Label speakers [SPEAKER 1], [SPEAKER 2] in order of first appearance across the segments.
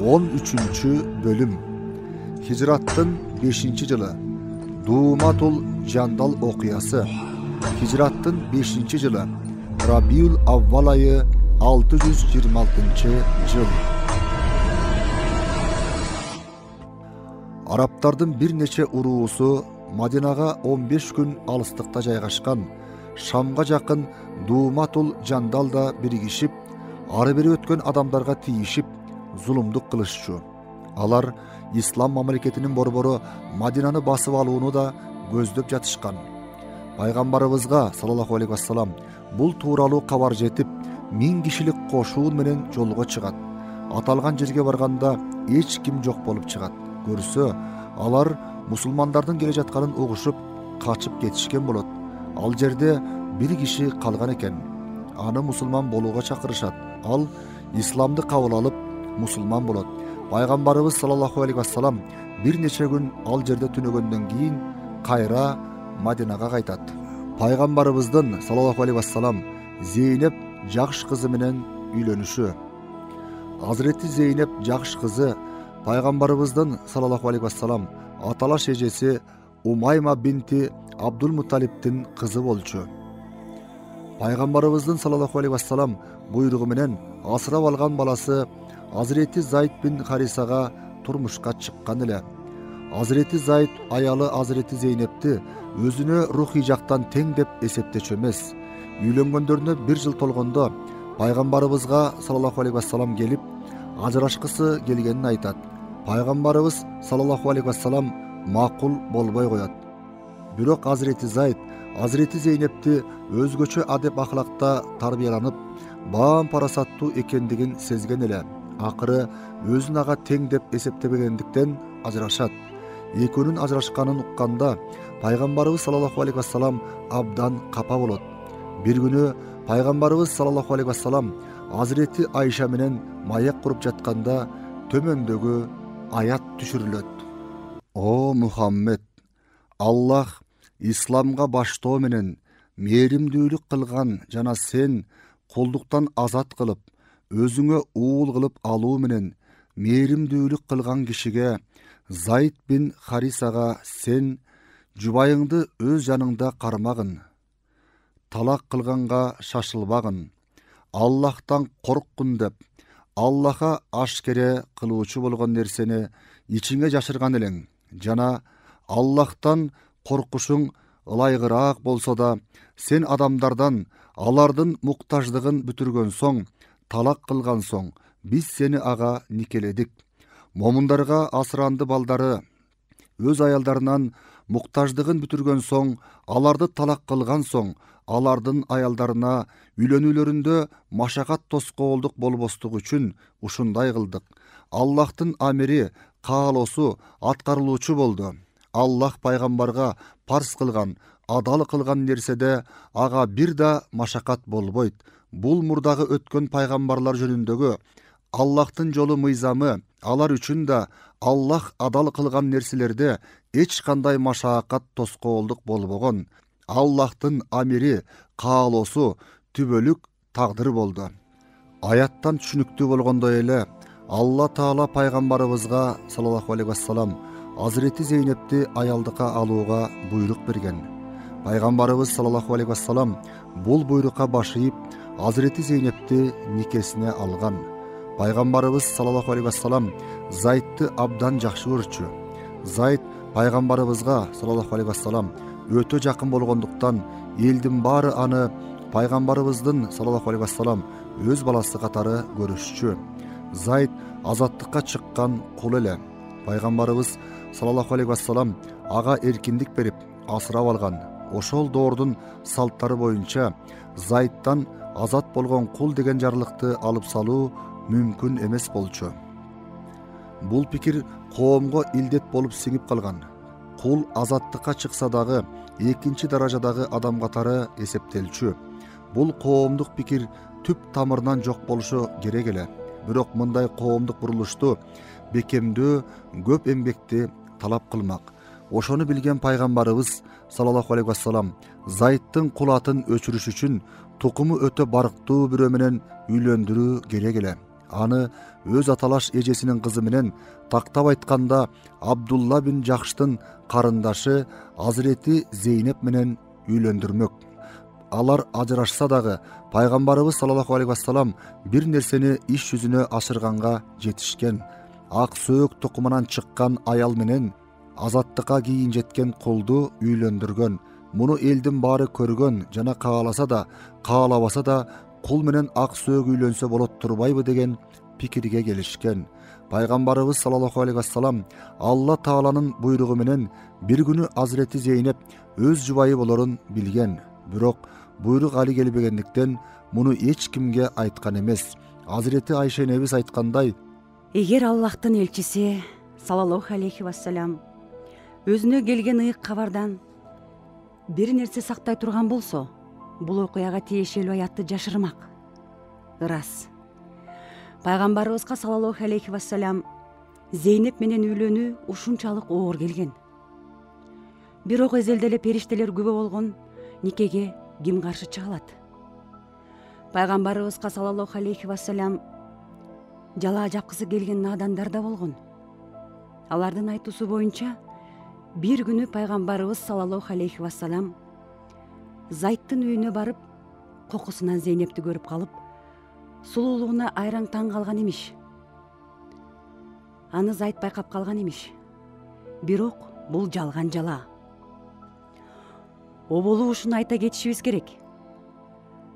[SPEAKER 1] 13-bölüm. Hicrattın 5-yılı. Dumatul Jandal okuyası. Hicrattın 5-yılı. Rabiul Avval ayı 626 yıl. Araptardın bir neçe uruusu Madinaga 15 gün alыстыкta жайгашкан. Şamga jakın Dumatul Jandalda birigişip, ары beri ötken adamlarga tiyişip, zulumduk kılışçu. Alar İslam mamleketinin borboru Madinаны basıp aluunu da gözдөp jatışkan. Пайгамбарыбызга саллаллаху алейхи вассалам бул тууралуу кабар жетип, 1000 кишилик кошуун менен жолго чыгат. Аталган жерге барганда эч ким жок болуп чыгат. Көрсө, алар мусулмандардын келе жатканын угушуп, качып кетишкен болот. Ал жерде bir киши калган экен. Аны мусулман болууга чакырышат. Ал исламды кабыл алып, мусулман болот. Пайгамбарыбыз саллаллаху алейхи вассалам bir нече күн ал жерде түнөгөндөн кийин кайра Madinага кайтат. Пайгамбарыбыздын саллаллаху алейхи вассалам Зейнеп жакш кызы менен үйлөнүшү. Азырети Зейнеп жакш кызы Пайгамбарыбыздын саллаллаху алейхи вассалам аталаш эжеси Умайма бинти Абдул-Муталиптин кызы болчу. Пайгамбарыбыздын саллаллаху алейхи вассалам буйругу менен асырап алган баласы Азырети Зайд бин Харисага турмушка чыккан эле. Азырети Зайд аялы Азырети Зейнепти өзүнө рухий жактан тең деп эсептечү эмес. Үйлөнгөндөрүнө 1 жыл толгондо Пайгамбарыбызга саллаллаху алейхи вассалам келип, ажырашкысы келгенин айтат. Пайгамбарыбыз саллаллаху алейхи вассалам макул болбой коет. Бирок Азырети Зайд Азырети Зейнепти өзгөчө адеп ахлакта тарбияланып, баам парасаттуу экендигин сезген эле. Акыры өзүн ага тең деп эсептебегендиктен ажырашат. Экөөнүн ажырашканын укканда Пайгамбарыбыз саллаллаху алейхи вассалам абдан капа болот. Bir күнү Пайгамбарыбыз саллаллаху алейхи вассалам Азырети Айша менен маяк куруп жатканда төмөндөгү аят түшүрүлөт. О Мухаммед, Аллах исламга баштоо менен мээримдүүлүк кылган жана сен колдуктан азат кылып, өзүңө уул кылып алуу менен мээримдүүлүк кылган кишиге Зайд бин Харисага сен жубайыңды өз жаныңда кармагын, талак кылганга шашылбагын, Аллахтан корккун деп, Аллаха ашкере кылуучу болгон нерсени ичиңе жашырган элең, жана Аллахтан коркушуң ылайгыраак болсо да, сен адамдардан алардын муктаждыгын бүтүргөн соң, талак кылган соң, биз сени ага никеледик. Момундарга асыранды балдары өз аялдарынан муктаждыгын бүтүргөн соң, аларды талак кылган соң, алардын аялдарына үйлөнүүлөрүндө машакат тоскоолдук болбостугу үчүн ушундай кылдык. Аллахтын амири, каалоосу аткарылуучу болду. Аллах пайгамбарга парз кылган, адал кылган нерседе ага бир да машакат болбойт. Бул мурдагы өткөн пайгамбарлар жөнүндөгү Аллахтын жолу мыйзамы, алар үчүн да Аллах адал кылган нерселерде эч кандай машакат тоскоолдук болбогон. Аллахтын амири, каалоосу түбөлүк тагдыр болду. Аяттан түшүнүктүү болгондой эле Алла Таала пайгамбарыбызга саллаллаху алейхи вассалам Азырети Зейнепти аялдыкка алууга буйрук берген. Пайгамбарыбыз саллаллаху алейхи вассалам бул буйрукка баш ийип, Азырети Зейнепти никесине алган. Пайгамбарыбыз саллаллаху алейхи вассалам Зайдты абдан жакшы көрчү. Зайд пайгамбарыбызга саллаллаху алейхи вассалам өтө жакын болгондуктан элдин баары аны пайгамбарыбыздын саллаллаху алейхи вассалам өз баласы катары көрүшчү. Зайд азаттыкка чыккан кул эле. Пайгамбарыбыз саллаллаху алейхи вассалам ага эркиндик берип, асырап алган. Ошол доордун салттары боюнча Зайдтан азат болгон кул деген жарлыкты алып салуу мүмкүн эмес болчу. Бул пикир коомго илдет болуп сиңип калган. Кул азаттыкка чыкса дагы экинчи даражадагы адам катары эсептелчү. Бул коомдук пикир түп тамырынан жок болушу керек эле. Бирок мындай коомдук бурулушту бекемдөө көп эмгекти талап кылмак. Ошону билген пайгамбарыбыз саллаллаху алейхи вассалам Зайдтын кулатын өчүрүш үчүн тукуму өтө барктуу бирөө менен үйлөндүрүү керек эле. аны өз аталаш эжесинин кызы менен, тактап айтканда Абдулла бин Жахштын карындашы Азирети Зейнеп менен үйлөндүрмөк. Алар ажырашса дагы пайгамбарыбыз саллаллаху алейхи вассалам бир нерсени иш жүзүнө ашырганга жетишкен. Ак сөөк тукумунан чыккан аял менен азаттыкка кийин жеткен кулду үйлөндүргөн. Муну элдин баары көргөн жана кааласа да, каалабаса да кул менен ак сөөк үйлөнсө болот турбайбы деген пикирге келишкен. Пайгамбарыбыз саллаллаху алейхи вассалам Алла Тааланын буйругу менен бир күнү Азирети Зейнеп өз жубайы болорун билген. Бирок буйрук али келбегендиктен муну эч кимге айткан эмес. Азирети Айша энебиз айткандай:
[SPEAKER 2] Эгер Аллахтын элчиси саллаллаху алейхи вассалам өзүнө келген ыйык кабардан бир нерсе сактай турган болсо, бул окуяга тиешелүү аятты жашырмак. Ырас. Пайгамбарыбызга саллаллаху алейхи вассалам Зейнеп менен үйлөнүү ушунчалык оор келген. Бирок эзелде эле периштелер күбө болгон никеге ким каршы чыга алат? Пайгамбарыбызга саллаллаху алейхи вассалам жалаа жапкысы келген надандар да болгон. Алардын айтуусу боюнча, бир күнү пайгамбарыбыз саллаллаху алейхи вассалам Зайттын үйүнө барып, кокусунан Зейнепти көрүп калып, сулуулугуна айраң таң калган имиш. Аны Зайт байкап калган имиш. Бирок бул жалган жалаа. Оболу ушуну айта кетишибиз керек.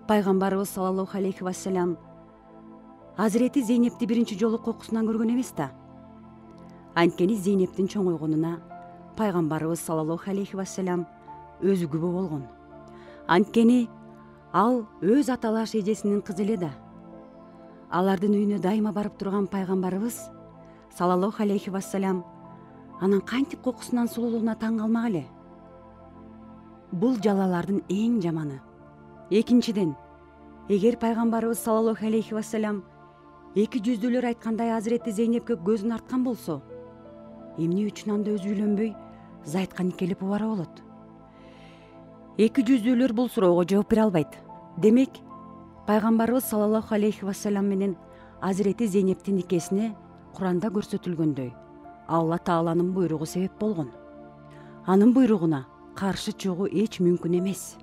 [SPEAKER 2] Пайгамбарыбыз саллаллаху алейхи вассалам Азирети Зейнепти биринчи жолу кокусунан көргөн эмес да. Анткени Зейнептин чоңойгонуна пайгамбарыбыз саллаллаху алейхи вассалам өзү күбө болгон. Анткени ал өз аталаш эжесинин кызы эле да. Алардын үйүнө дайыма барып турган пайгамбарыбыз саллаллаху алейхи вассалам анан кантип кокусунан сулуулугуна таң калмак эле? Бул жалалардын эң жаманы. Экинчиден, эгер пайгамбарыбыз саллаллаху алейхи вассалам эки жүздүүлөр айткандай Азирети Зейнепке көзүн арткан болсо, эмне үчүн анда өзү үйлөнбөй Зайтка никелеп убара болот? Эки жүздүүлөр бул суроого жооп бере албайт. Демек, пайгамбарыбыз саллаллаху алейхи вассалам менен Азирети Зейнептин никесине Куранда көрсөтүлгөндөй Алла Тааланын буйругу себеп болгон. Анын буйругуна каршы чыгуу эч мүмкүн эмес.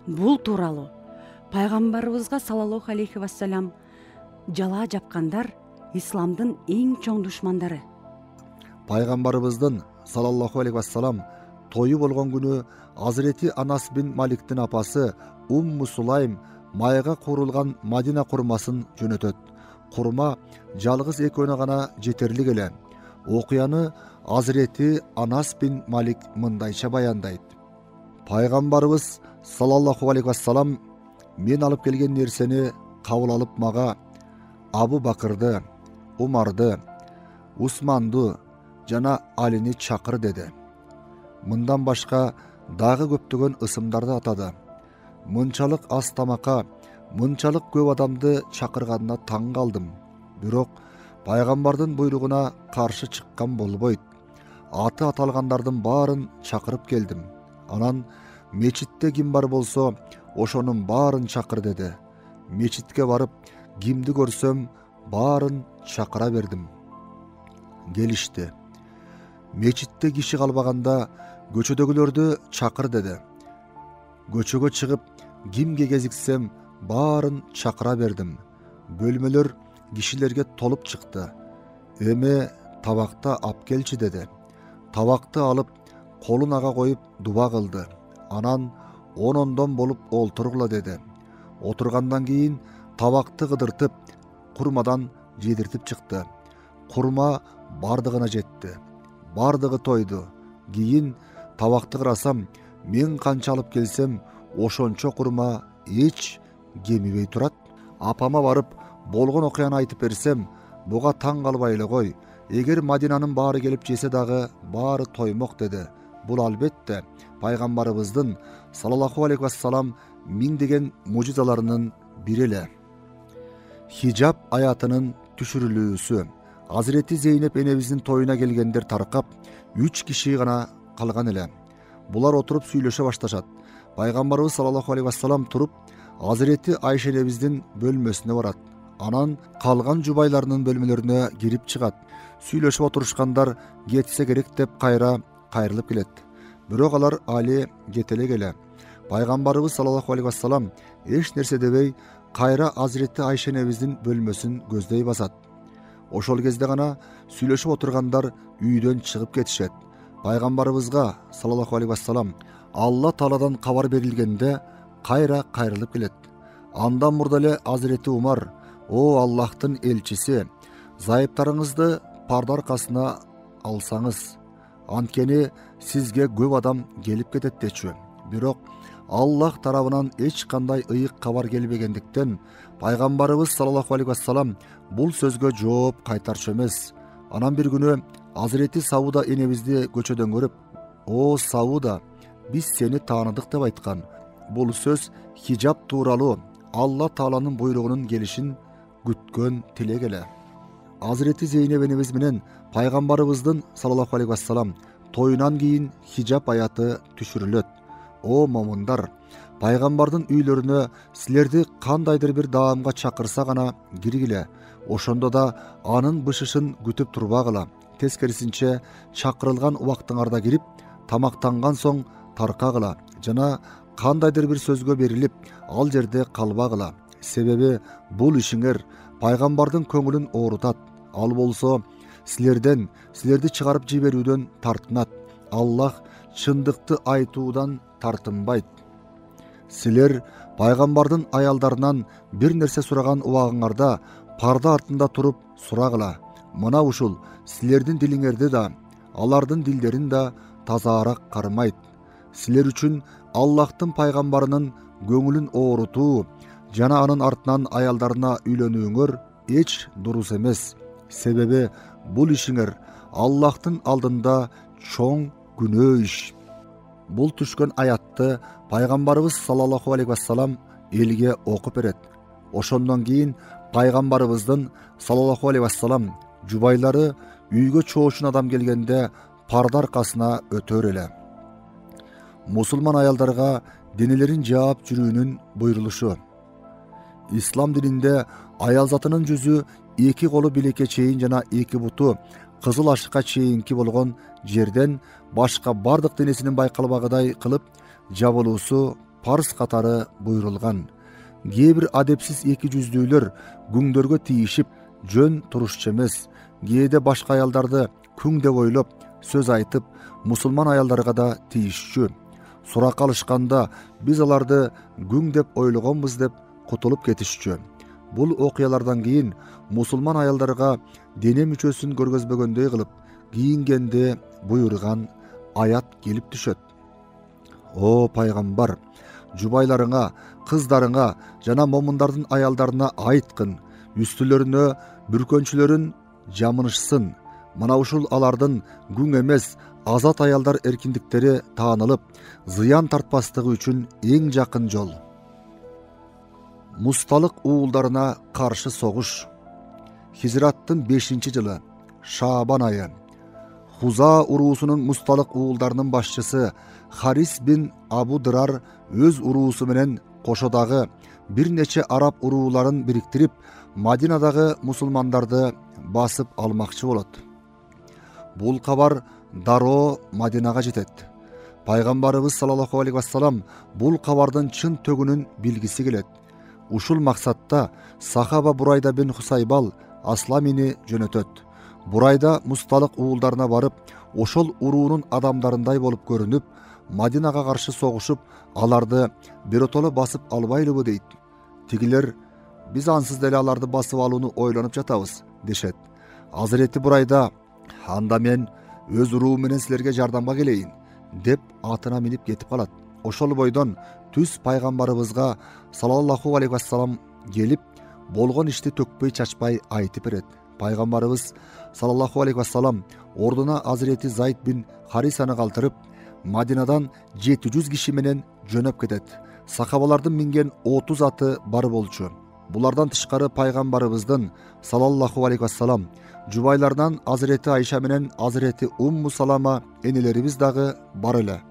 [SPEAKER 2] Бул тууралуу пайгамбарыбызга саллаллаху алейхи вассалам жалаа жапкандар исламдын эң чоң душмандары.
[SPEAKER 1] Пайгамбарыбыздын саллаллаху алейхи вассалам тою болгон күнү Азирети Анас бин Маликтин апасы Сулайм майга куурулган Мадина курмасын жөнөтөт. Курма жалгыз экөөнө гана жетерлик эле. Окуяны Азирети Анас бин Малик мындайча баяндайт. Пайгамбарыбыз саллаллаху алейхи вассалам мен алып келген нерсени кабыл алып мага Абу Бакырды, Умарды, Усманды жана Алини чакыр деди. Мындан башка дагы көптөгөн ысымдарды атады. Мынчалык аз тамакка, мынчалык көп адамды чакырганына таң калдым. Бирок пайгамбардын буйругуна каршы чыккан болбойт. Аты аталгандардын баарын чакырып келдим. Анан мечитте ким бар болсо, ошонун баарын чакыр деди. Мечитке барып, кимди көрсөм, баарын чакыра бердим. Келишти. Мечитте киши калбаганда көчөдөгүлөрдү чакыр деди. Көчөгө чыгып, кимге кезиксем, баарын чакыра бердим. Бөлмөлөр кишилерге толуп чыкты. Эме табакта ап келчи деди. Табакты алып, колун ага коюп дуба кылды. Анан онондон болуп олтургула деди. Отургандан кийин табакты кыдыртып, курмадан жедиртип чыкты. Курма бардыгына жетти. Бардыгы тойду. Кийин табакты кырасам, мен канча алып келсем, ошончо курма эч кемибей турат. Апама барып, болгон окуяны айтып берсем, буга таң калбай эле кой. Эгер Мадинанын баары келип жесе дагы баары тоймок деди. Бул албетте пайгамбарыбыздын саллаллаху алейхи вассалам миңдеген мужизаларынын бири эле. Хижаб аятынын түшүрүлүүсү. Азирети Зейнеп энебиздин тоюна келгендер таркап, 3 киши гана калган эле. Булар отуруп сүйлөшө башташат. Пайгамбарыбыз саллаллаху алейхи вассалам туруп, Азирети Айша энебиздин бөлмөсүнө барат. Анан калган жубайларынын бөлмөлөрүнө кирип чыгат. Сүйлөшүп отурушкандар кетсе керек деп кайра кайрылып келет. Бирок алар али кете эле келе. Пайгамбарыбыз саллаллаху алейхи вассалам эч нерсе дебей кайра Азирети Айша энебиздин бөлмөсүн көздөй басат. Ошол кезде гана сүйлөшүп отургандар үйдөн чыгып кетишет. Пайгамбарыбызга саллаллаху алейхи вассалам Алла Тааладан кабар берилгенде кайра кайрылып келет. Андан мурда эле Азирети Умар: "О Аллахтын элчиси, зайыптарыңызды парда аркасына алсаңыз, анткени сизге көп адам келип кетет" дечү. Бирок Аллах тарабынан эч кандай ыйык кабар келбегендиктен Пайгамбарыбыз саллаллаху алейхи вассалам бул сөзгө жооп кайтарчу эмес. Анан бир күнү Азирети Сауда энебизди көчөдөн көрүп: "О Сауда, биз сени тааныдык" деп айткан. Бул сөз хижаб тууралуу Алла Тааланын буйругунун келишин күткөн тилек эле. Азирети Зейнеп энебиз менен Пайгамбарыбыздын саллаллаху алейхи вассалам тоюнан кийин хижаб аяты түшүрүлөт. О момундар, Пайгамбардын үйлөрүнө силерди кандайдыр бир даамга чакырса гана киргиле. Ошондо да анын бышышын күтүп турбагыла. Тескерисинче чакырылган убактыңарда кирип, тамактанган соң таркагыла жана кандайдыр бир сөзгө берилип, ал жерде калбагыла. Себеби бул ишиңер Пайгамбардын көңүлүн оорутат. Ал болсо силерди чыгарып жиберүүдөн тартынат. Аллах чындыкты айтуудан тартынбайт. Силер Пайгамбардын аялдарынан бир нерсе сураган убагыңарда парда артында туруп сурагыла. Мына ушул силердин дилиңерди да, алардын дилдерин да тазаарак кармайт. Силер үчүн Аллахтын пайгамбарынын көңүлүн оорутуу жана анын артынан аялдарына үйлөнүүңөр эч дурус эмес. Себеби бул ишиңер Аллахтын алдында чоң күнөө иш. Бул түшкөн аятты Пайгамбарыбыз саллаллаху алейхи вассалам элге окуп берет. Ошондон кийин Пайгамбарыбыздын саллаллаху алейхи вассалам жубайлары үйгө чоошун адам келгенде парда аркасына өтөр эле. Мусулман аялдарга денелерин жаап жүрүүнүн буйрулушу. Ислам дининде аял затынын жүзү эки колу билекке чейин жана эки буту кызыл ашыкка чейинки болгон жерден башка бардык денесинин байкалбагыдай кылып жабылуусу парз катары буйрулган. Кээ бир адепсиз эки жүздүүлөр күңдөргө тийишип жөн турушчу эмес. Кээде башка аялдарды күң деп ойлоп сөз айтып, мусулман аялдарга да тийишчү. Сурак алышканда биз аларды күң деп ойлогонбуз деп кутулуп кетишчү. Бул окуялардан кийин мусулман аялдарга дене мүчөсүн көргөзбөгөндөй кылып кийингенде буйруган аят келип түшөт. О пайгамбар, жубайларыңа, кыздарыңа жана момундардын аялдарына айткын, үстүлөрүнө бүркөнчүлөрүн жамынышсын. Мына ушул алардын күң эмес, азат аялдар эркиндиктери таанылып, зыян тартпастыгы үчүн эң жакын жол. Мусталык уулдарына каршы согуш. Хижраттын 5-жылы, Шаабан айы. Хуза уруусунун мусталык уулдарынын башчысы Харис бин Абу Дырар өз уруусу менен кошодагы бир нече араб урууларын бириктирип, Мадинадагы мусулмандарды басып алмакчы болот. Бул кабар дароо Мадинага жетет. Пайгамбарыбыз саллаллаху алейхи вассалам бул кабардын чын төгүнүн билгиси келет. Ушул максатта сахаба Бурайда бин Хусайбал Асламини жөнөтөт. Бурайда мусталык уулдарына барып, ошол уруунун адамдарындай болуп көрүнүп, Мадинага каршы согушуп, аларды биротоло басып албайлыбы дейт. Тигилер: "Биз ансыз деле аларды басып алууну ойлонуп жатабыз" дешет. Азирети Бурайда: "Анда мен өз уруум менен силерге жардамга келейин" деп атына минип кетип калат. Ошол бойдон түз пайгамбарыбызга саллаллаху алейхи вассалам келип, болгон ишти төкпөй чачпай айтып берет. Пайгамбарыбыз саллаллаху алейхи вассалам ордуна Азирети Зайд бин Харисаны калтырып, Мадинадан 700 киши менен жөнөп кетет. Сахабалардын минген 30 аты бар болчу. Булардан тышкары пайгамбарыбыздын саллаллаху алейхи вассалам жубайларынан Азирети Айша менен Азирети Умму Салама энелерибиз дагы бар эле.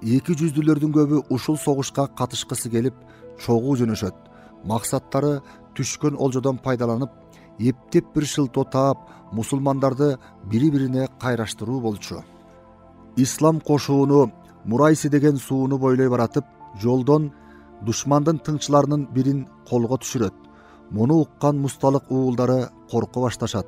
[SPEAKER 1] Эки жүздүүлөрдүн көбү ушул согушка катышкысы келип, чогуу жөнөшөт. Максаттары түшкөн олжодон пайдаланып эптеп бир шылтоо таап мусулмандарды бири бирине кайраштыруу болчу. Ислам кошууну Мурайси деген сууну бойлой баратып, жолдон душмандын тыңчыларынын бирин колго түшүрөт. Муну уккан мусталык уулдары корко башташат.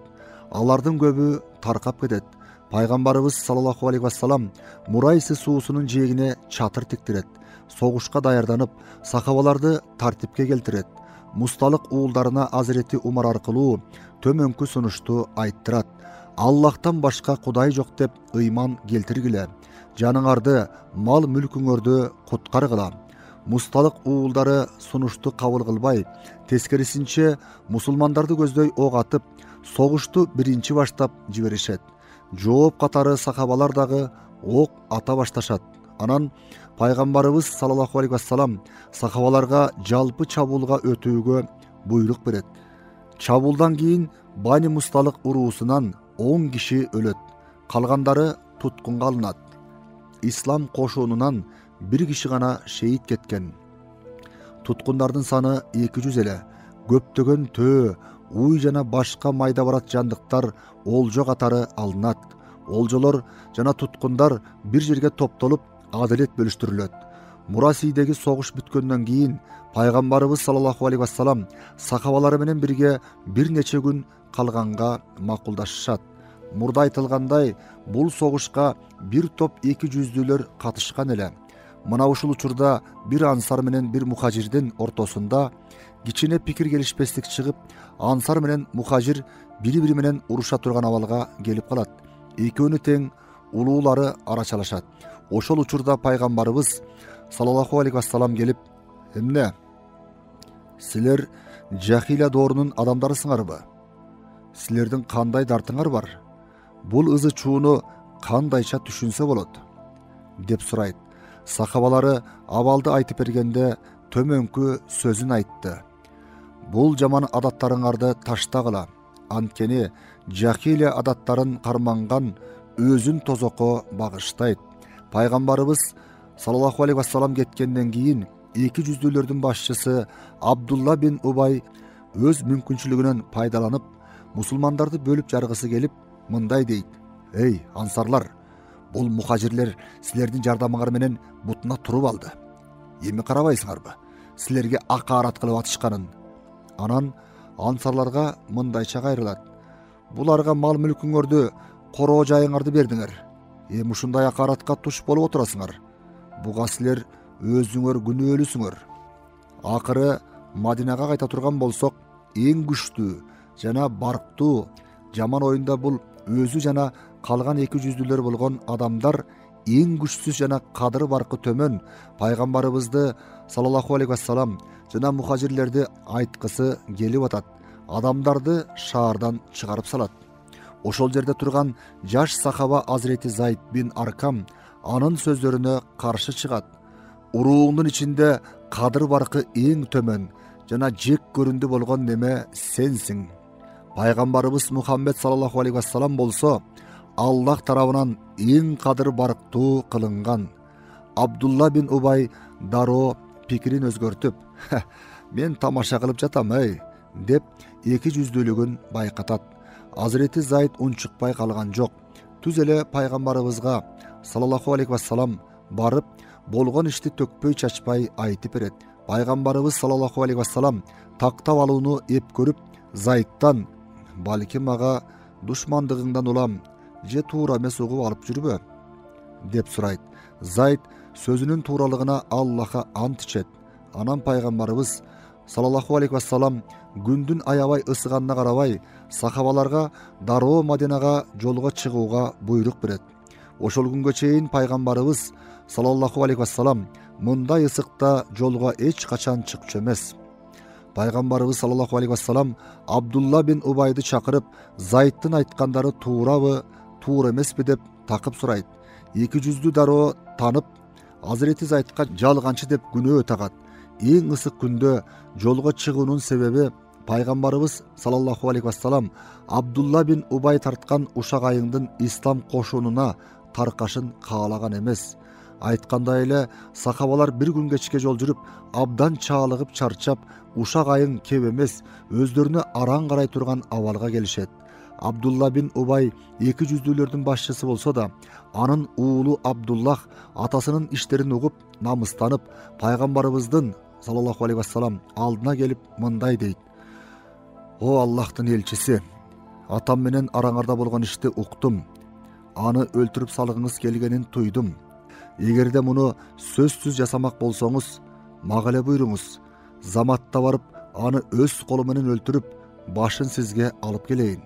[SPEAKER 1] Алардын көбү таркап кетет. Пайгамбарыбыз саллаллаху алейхи вассалам Мурайси суусунун жээгине чатыр тиктирет. Согушка даярданып, сахабаларды тартипке келтирет. Мусталык уулдарына Азирети Умар аркылуу төмөнкү сунушту айттырат. Аллахтан башка Кудай жок деп ыйман келтиргиле. Жаныңарды, мал мүлкүңөрдү куткаргыла. Мусталык уулдары сунушту кабыл кылбай, тескерисинче мусулмандарды көздөй ок атып, согушту биринчи баштап жиберишет. Жооп катары сахабалар дагы ок ата башташат. Анан пайгамбарыбыз саллаллаху алейхи вассалам сахабаларга жалпы чабуулга өтүүгө буйрук берет. Чабуулдан кийин Бани Мусталык уруусунан 10 киши өлөт. Калгандары туткунга алынат. Ислам кошуунунан бир киши гана шейит кеткен. Туткундардын саны 200 эле. Көптөгөн төө, уй жана башка майда барат жандыктар олжо катары алынат. Олжолор жана туткундар бир жерге топтолуп адилет бөлүштүрүлөт. Мурасийдеги согуш бүткөндөн кийин пайгамбарыбыз саллаллаху алейхи вассалам сахабалары менен бирге бир нече күн калганга макулдашышат. Мурда айтылгандай, бул согушка бир топ 200-дүлөр катышкан эле. Мына ушул учурда бир ансар менен бир мухажирдин ортосунда кичине пикир келишпестик чыгып, ансар менен мухажир бири-бири менен уруша турган абалга келип калат. Экөөнү тең улуулары арачалашат. Ошол учурда пайгамбарыбыз саллаллаху алейхи вассалам келип, «Эмне? Силер жахилия доорунун адамдарысыңарбы? Силердин кандай дартыңар бар? Бул ызы чууну кандайча түшүнсө болот?» деп сурайт. Сахабалары абалды айтып бергенде төмөнкү сөзүн айтты. Бул жаман адаттарыңарды таштагыла. Анткени жахилия адаттарын карманган өзүн тозокко багыштайт. Пайгамбарыбыз саллаллаху алейхи вассалам кеткенден кийин 200-дүлөрдүн башчысы Абдулла бин Убай өз мүмкүнчүлүгүнөн пайдаланып, мусулмандарды бөлүп жаргысы келип, мындай дейт: «Эй, ансарлар, бул мухажирлер силердин жардамыңар менен бутуна туруп алды. Эми карабайсыңарбы? Силерге акарат кылып атышканын?» Анан ансарларга мындайча кайрылат: «Буларга мал мүлкүңөрдү, короо жайыңарды бердиңер. Эми ушундай акаратка туш болуп отурасыңар. Буга силер өзүңөр күнөөлүсүңөр. Акыры Мадинага кайта турган болсок, эң күчтүү жана барктуу жаман оюнда бул өзү жана калган 200-дүлөр болгон адамдар эң күчсүз жана кадыры баркы төмөн пайгамбарыбызды саллаллаху алейхи вассалам жана мухажирлерди айткысы келип атат. Адамдарды шаардан чыгарып салат. Ошол жерде турган жаш сахаба Азирети Зайд бин Аркам анын сөздөрүнө каршы чыгат. Урууңдун ичинде кадыр баркы эң төмөн жана жек көрүндү болгон неме сенсиң. Пайгамбарыбыз Мухаммед саллаллаху алейхи вассалам болсо Аллах тарабынан эң кадыр барктуу кылынган. Абдулла бин Убай дароо пикирин өзгөртүп, «Мен тамаша кылып жатам, деп 200-дүлүгүн байкатат. Азирети Зайд унчукпай калган жок. Түз эле пайгамбарыбызга саллаллаху алейхи вассалам барып, болгон ишти төкпөй чачпай айтып берет. Пайгамбарыбыз саллаллаху алейхи вассалам тактап алууну эп көрүп, Зайдтан: «Балким ага душмандыгыңдан улам, же туура эмес угуп алып жүрбө?» деп сурайт. Зайд сөзүнүн тууралыгына Аллахка ант ичет. Анан пайгамбарыбыз саллаллаху алейхи вассалам күндүн аябай ысыганына карабай, сахабаларга дароо Мадинага жолго чыгууга буйрук берет. Ошол күнгө чейин пайгамбарыбыз саллаллаху алейхи вассалам мындай ысыкта жолго эч качан чыкчу эмес. Пайгамбарыбыз саллаллаху алейхи вассалам Абдулла бин Убайды чакырып, Зайдтын айткандары туурабы, туура эмеспи деп такып сурайт. 200-дүү дароо танып, Азирети Зайдка жалганчы деп күнөө тагат. Эң ысык күндө жолго чыгуунун себеби пайгамбарыбыз саллаллаху алейхи вассалам Абдулла бин Убай тарткан ушак айыңдын ислам кошуунуна таркашын каалаган эмес. Айткандай эле сахабалар бир күн кечке жол жүрүп, абдан чаалыгып чарчап, ушак айын кеп эмес, өздөрүнө араң карай турган абалга келишет. Абдулла бин Убай эки жүздүүлөрдүн башчысы болсо да, анын уулу Абдуллах атасынын иштерин угуп, намыстанып, пайгамбарыбыздын саллаллаху алейхи вассалам алдына келип мындай дейт: "О Аллахтын элчиси, атам менен араңарда болгон ишти уктум. Аны өлтүрүп салгыңыз келгенин туйдум. Эгерде муну сөзсүз жасамак болсоңуз, мага эле буйруңуз. Заматта барып, аны өз колу менен өлтүрүп, башын сизге алып келейин.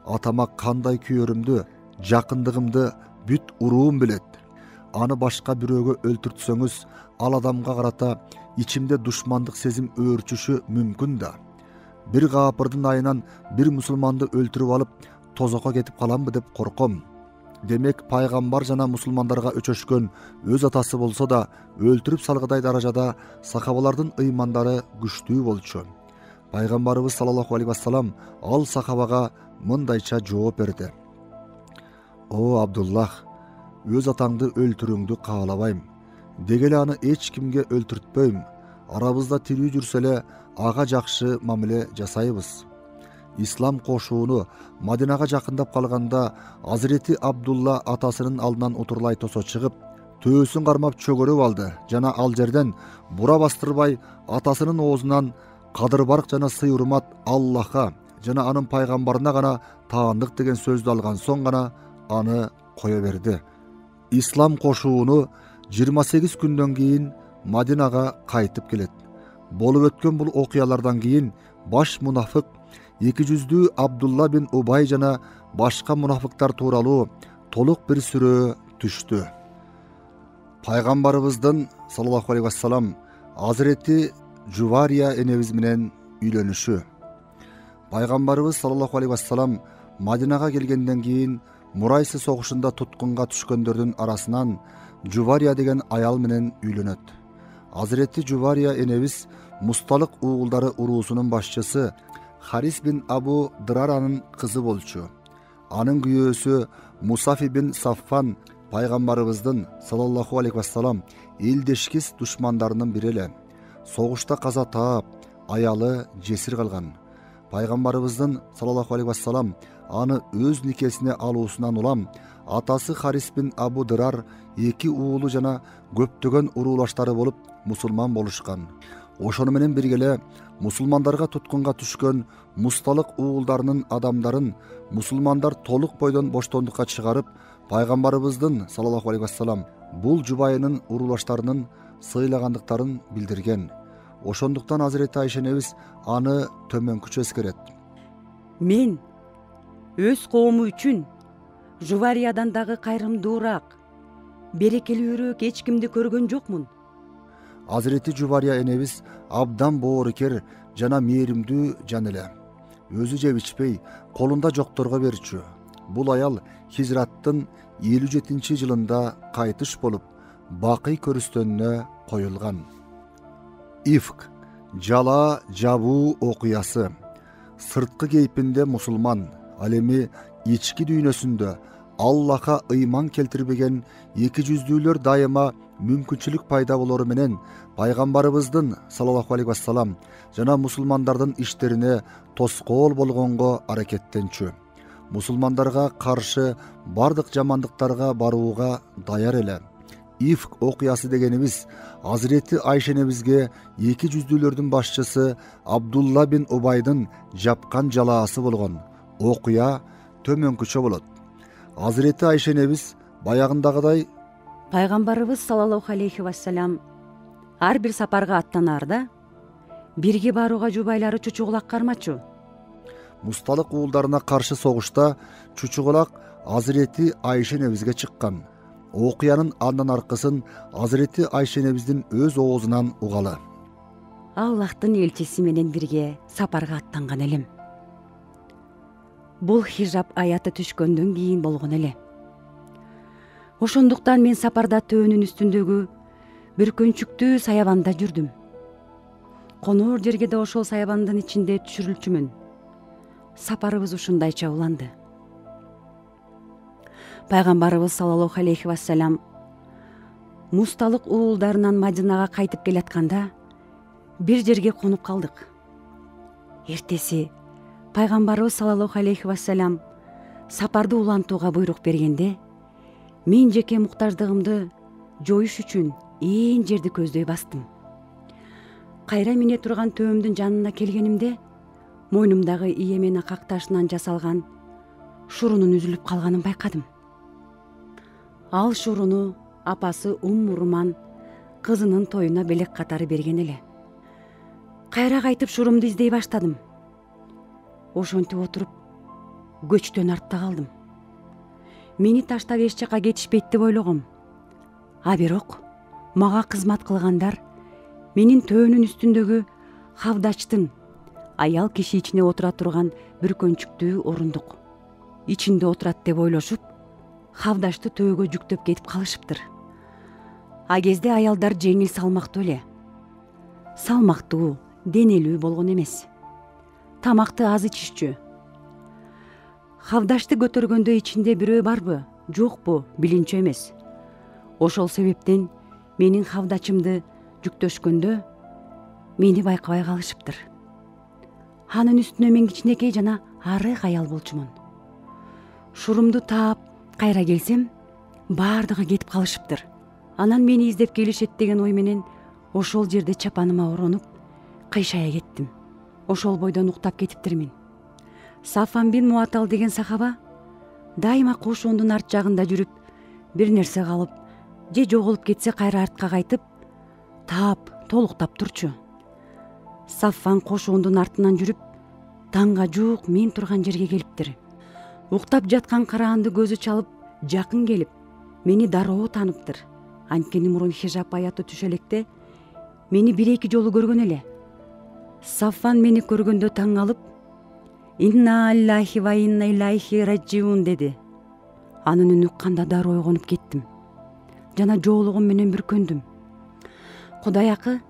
[SPEAKER 1] Атама кандай күйөрүмдү, жакындыгымды бүт уруум билет. Аны башка бирөөгө өлтүртсөңүз, ал адамга карата ичимде душмандык сезим өөрчүшү мүмкүн да. Бир каапырдын айынан бир мусулманды өлтүрүп алып, тозокко кетип каламбы деп корком. Демек, пайгамбар жана мусулмандарга өчөшкөн өз атасы болсо да, өлтүрүп салгыдай даражада сахабалардын ыймандары күчтүү болчу. Пайгамбарыбыз саллаллаху алейхи вассалам ал сахабага мындайча жооп берди: "О Абдуллах, өз атаңды өлтүрүүңдү каалабайм. Деги эле аны эч кимге өлтүртпөйм. Арабызда тирүү жүрсө эле ага жакшы мамиле жасайбыз." Ислам кошууну Мадинага жакындап калганда, Азирети Абдулла атасынын алдынан утурлай тосо чыгып, төөсүн кармап чөгөрүп алды жана ал жерден бура бастырбай атасынын оозунан кадыр барк жана сый урмат Аллахка жана анын пайгамбарына гана таандык деген сөздү алган соң гана аны кое берди. Ислам кошууну 28 күндөн кийин Мадинага кайтып келет. Болуп өткөн бул окуялардан кийин баш мунафык эки жүздүү Абдулла бин Убай жана башка мунафыктар тууралуу толук бир сүрөө түштү. Пайгамбарыбыздын саллаллаху алейхи вассалам Азирети Жувария энебиз менен үйлөнүшү. Пайгамбарыбыз саллаллаху алейхи вассалам Мадинага келгенден кийин Мурайсы согушунда туткунга түшкөндөрдүн арасынан Жувария деген аял менен үйлөнөт. Азирети Жувария энебиз Мусталык уулдары уруусунун башчысы Харис бин Абу Дыраранын кызы болчу. Анын күйөөсү Мусафи бин Саффан пайгамбарыбыздын саллаллаху алейхи вассалам элдешкис душмандарынын бири эле. Согушта каза таап, аялы жесир калган. Пайгамбарыбыздын саллаллаху алейхи вассалам аны өз никесине алуусунан улам атасы Харис бин Абу Дырар эки уулу жана көптөгөн уруулаштары болуп мусулман болушкан. Ошону менен бирге эле мусулмандарга туткунга түшкөн Мусталык уулдарынын адамдарын мусулмандар толук бойдон боштондукка чыгарып, пайгамбарыбыздын саллаллаху алейхи вассалам бул жубайынын уруулаштарынын сыйлагандыктарын билдирген. Ошондуктан Азирети Айша энебиз аны төмөнкүчө эскерет:
[SPEAKER 2] "Мен өз коому үчүн Жувариядан дагы кайрымдуураак, берекелүүрөөк эч кимди көргөн жокмун."
[SPEAKER 1] Азирети Жувария энебиз абдан боорукер жана мээримдүү жан эле. Өзү жеп ичпей, колунда жокторго берчү. Бул аял Хижраттын 57 жылында кайтыш болуп, бакый көрүстөнүнө коюлган. Ифк, жала жабуу окуясы. Сырткы кейпинде мусулман, ал эми ички дүйнөсүндө Аллахка ыйман келтирбеген эки жүздүүлөр дайыма мүмкүнчүлүк пайда болору менен пайгамбарыбыздын саллаллаху алейхи вассалам жана мусулмандардын иштерине тоскоол болгонго аракеттенчү. Мусулмандарга каршы бардык жамандыктарга барууга даяр эле. Ифк окуясы дегенибиз Азирети Айша энебизге эки жүздүүлөрдүн башчысы Абдулла бин Убайдын жапкан жалаасы болгон. Окуя төмөнкүчө болот. Азирети Айша энебиз баягындагыдай
[SPEAKER 2] Пайгамбарыбыз саллаллаху алейхи вассалам ар бир сапарга аттанаарда бирге барууга жубайлары чучугулак кармачу.
[SPEAKER 1] Мусталык уулдарына каршы согушта чучугулак Азирети Айша энебизге чыккан. Окуянын андан аркысын Азирети Айша энебиздин өз оозунан угалы:
[SPEAKER 2] "Аллахтын элчиси менен бирге сапарга аттанган элем. Бул хижаб аяты түшкөндөн кийин болгон эле. Ошондуктан мен сапарда төөнүн үстүндөгү бүркөнчүктүү саябанда жүрдүм. Коноор жерге да ошол саябандын ичинде түшүрүлчүмүн. Сапарыбыз ушундайча уланды. Пайгамбарыбыз саллаллаху алейхи вассалам мусталык уулдарынан Мадинага кайтып келатканда бир жерге конуп калдык. Эртеси пайгамбарыбыз саллаллаху алейхи вассалам сапарды улантууга буйрук бергенде, мен жеке муктаждыгымды жоюш үчүн ээн жерди көздөй бастым. Кайра мине турган төбөмдүн жанына келгенимде, мойнумдагы ийемен акак ташынан жасалган шурунун үзүлүп калганын байкадым. Ал шуруну апасы Руман кызынын тоюна белек катары берген эле. Кайра кайтып шурумду издей баштадым. Ошентип отуруп көчтөн артта калдым. Мени таштап эч жака кетишпейт деп ойлогом. А бирок мага кызмат кылгандар менин төөнүн үстүндөгү хавдачтын, аял киши ичине отура турган бүркөнчүктүү орундук ичинде отурат деп ойлошуп, хавдачты төөгө жүктөп кетип калышыптыр. А кезде аялдар жеңил салмактуу эле. Салмактуу, денелүү болгон эмес. Тамакты аз ичишчү. Хавдашты көтөргөндө ичинде бирөө барбы, жокпу билинчү эмес. Ошол себептен менин хавдачымды жүктөшкөндө мени байкабай калышыптыр. Анын үстүнө мен кичинекей жана арык аял болчумун. Шурумду таап кайра келсем, баардыгы кетип калышыптыр. Анан мени издеп келишет деген ой менен ошол жерде чапаныма оронуп, кыйшая кеттим. Ошол бойдон уктап кетиптирмин. Сафан бин Муатал деген сахаба дайыма кошуундун арт жагында жүрүп, бир нерсе калып, же жоголуп кетсе кайра артка кайтып, таап, толуктап турчу. Сафан кошуундун артынан жүрүп, таңга жуук мен турган жерге келиптир. Уктап жаткан караанды көзү чалып, жакын келип, мени дароо тааныптыр. Анткени мурун хижап аятı түшө электе мени бир-эки жолу көргөн эле. Сафан мени көргөндө таң алып, «Инна аллахи ва инна илайхи раджиун» деди. Анын үнү укканда дароо ойгонуп кеттим. Жана жоолугум менен бүркөндүм. Кудай акы,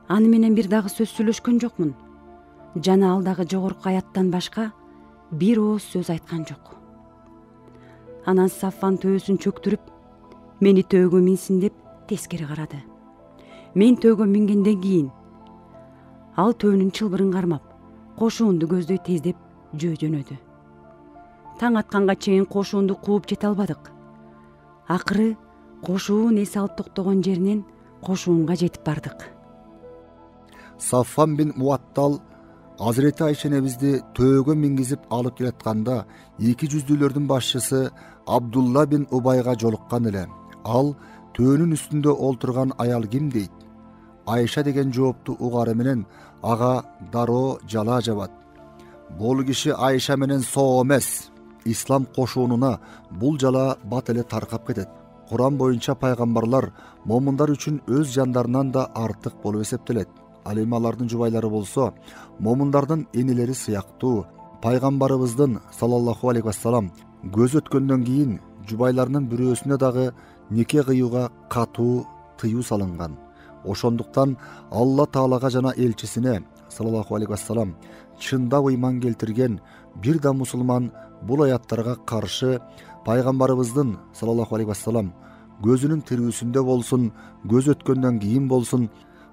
[SPEAKER 2] аны менен бир дагы сөз сүйлөшкөн жокмун. Жана ал дагы жогорку аяттан башка бир ооз сөз айткан жок. Анан Сафан төөсүн чөктүрүп, мени төөгө минсин деп тескери карады. Мен төөгө мингенден кийин ал төөнүн чылбырын кармап, кошуунду көздөй тездеп жөнөдү. Таң атканга чейин кошуунду кууп жете албадык. Акыры кошуун эс алып токтогон жеринен кошуунга жетип бардык.
[SPEAKER 1] Сафан бин Муаттал Азирети Айша энебизди төөгө мингизип алып келатканда, эки жүздүүлөрдүн башчысы Абдулла бин Убайга жолуккан эле. Ал төөнүн үстүндө олтурган аял ким дейт? Айша деген жоопту угары менен ага дароо жала жабат. Бул киши Айша менен соо эмес. Ислам кошуунуна бул жала бат эле таркап кетет. Куран боюнча пайгамбарлар момундар үчүн өз жандарынан да артык болуп эсептелет. Ал эми алардын жубайлары болсо момундардын энелери сыяктуу. Пайгамбарыбыздын саллаллаху алейхи вассалам көз өткөндөн кийин жубайларынын бирөөсүнө дагы неке кыюуга катуу тыюу салынган. Ошондуктан Алла Таалага жана элчисине саллаллаху алейхи вассалам чындап ыйман келтирген бир да мусулман бул аяттарга каршы пайгамбарыбыздын саллаллаху алейхи вассалам көзүнүн тирүүсүндө болсун, көз өткөндөн кийин болсун,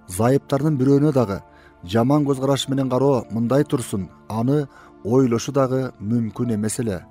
[SPEAKER 1] зайыптардын бирөөнө дагы жаман көз караш менен кароо мындай турсун, аны ойлошу дагы мүмкүн эмес эле.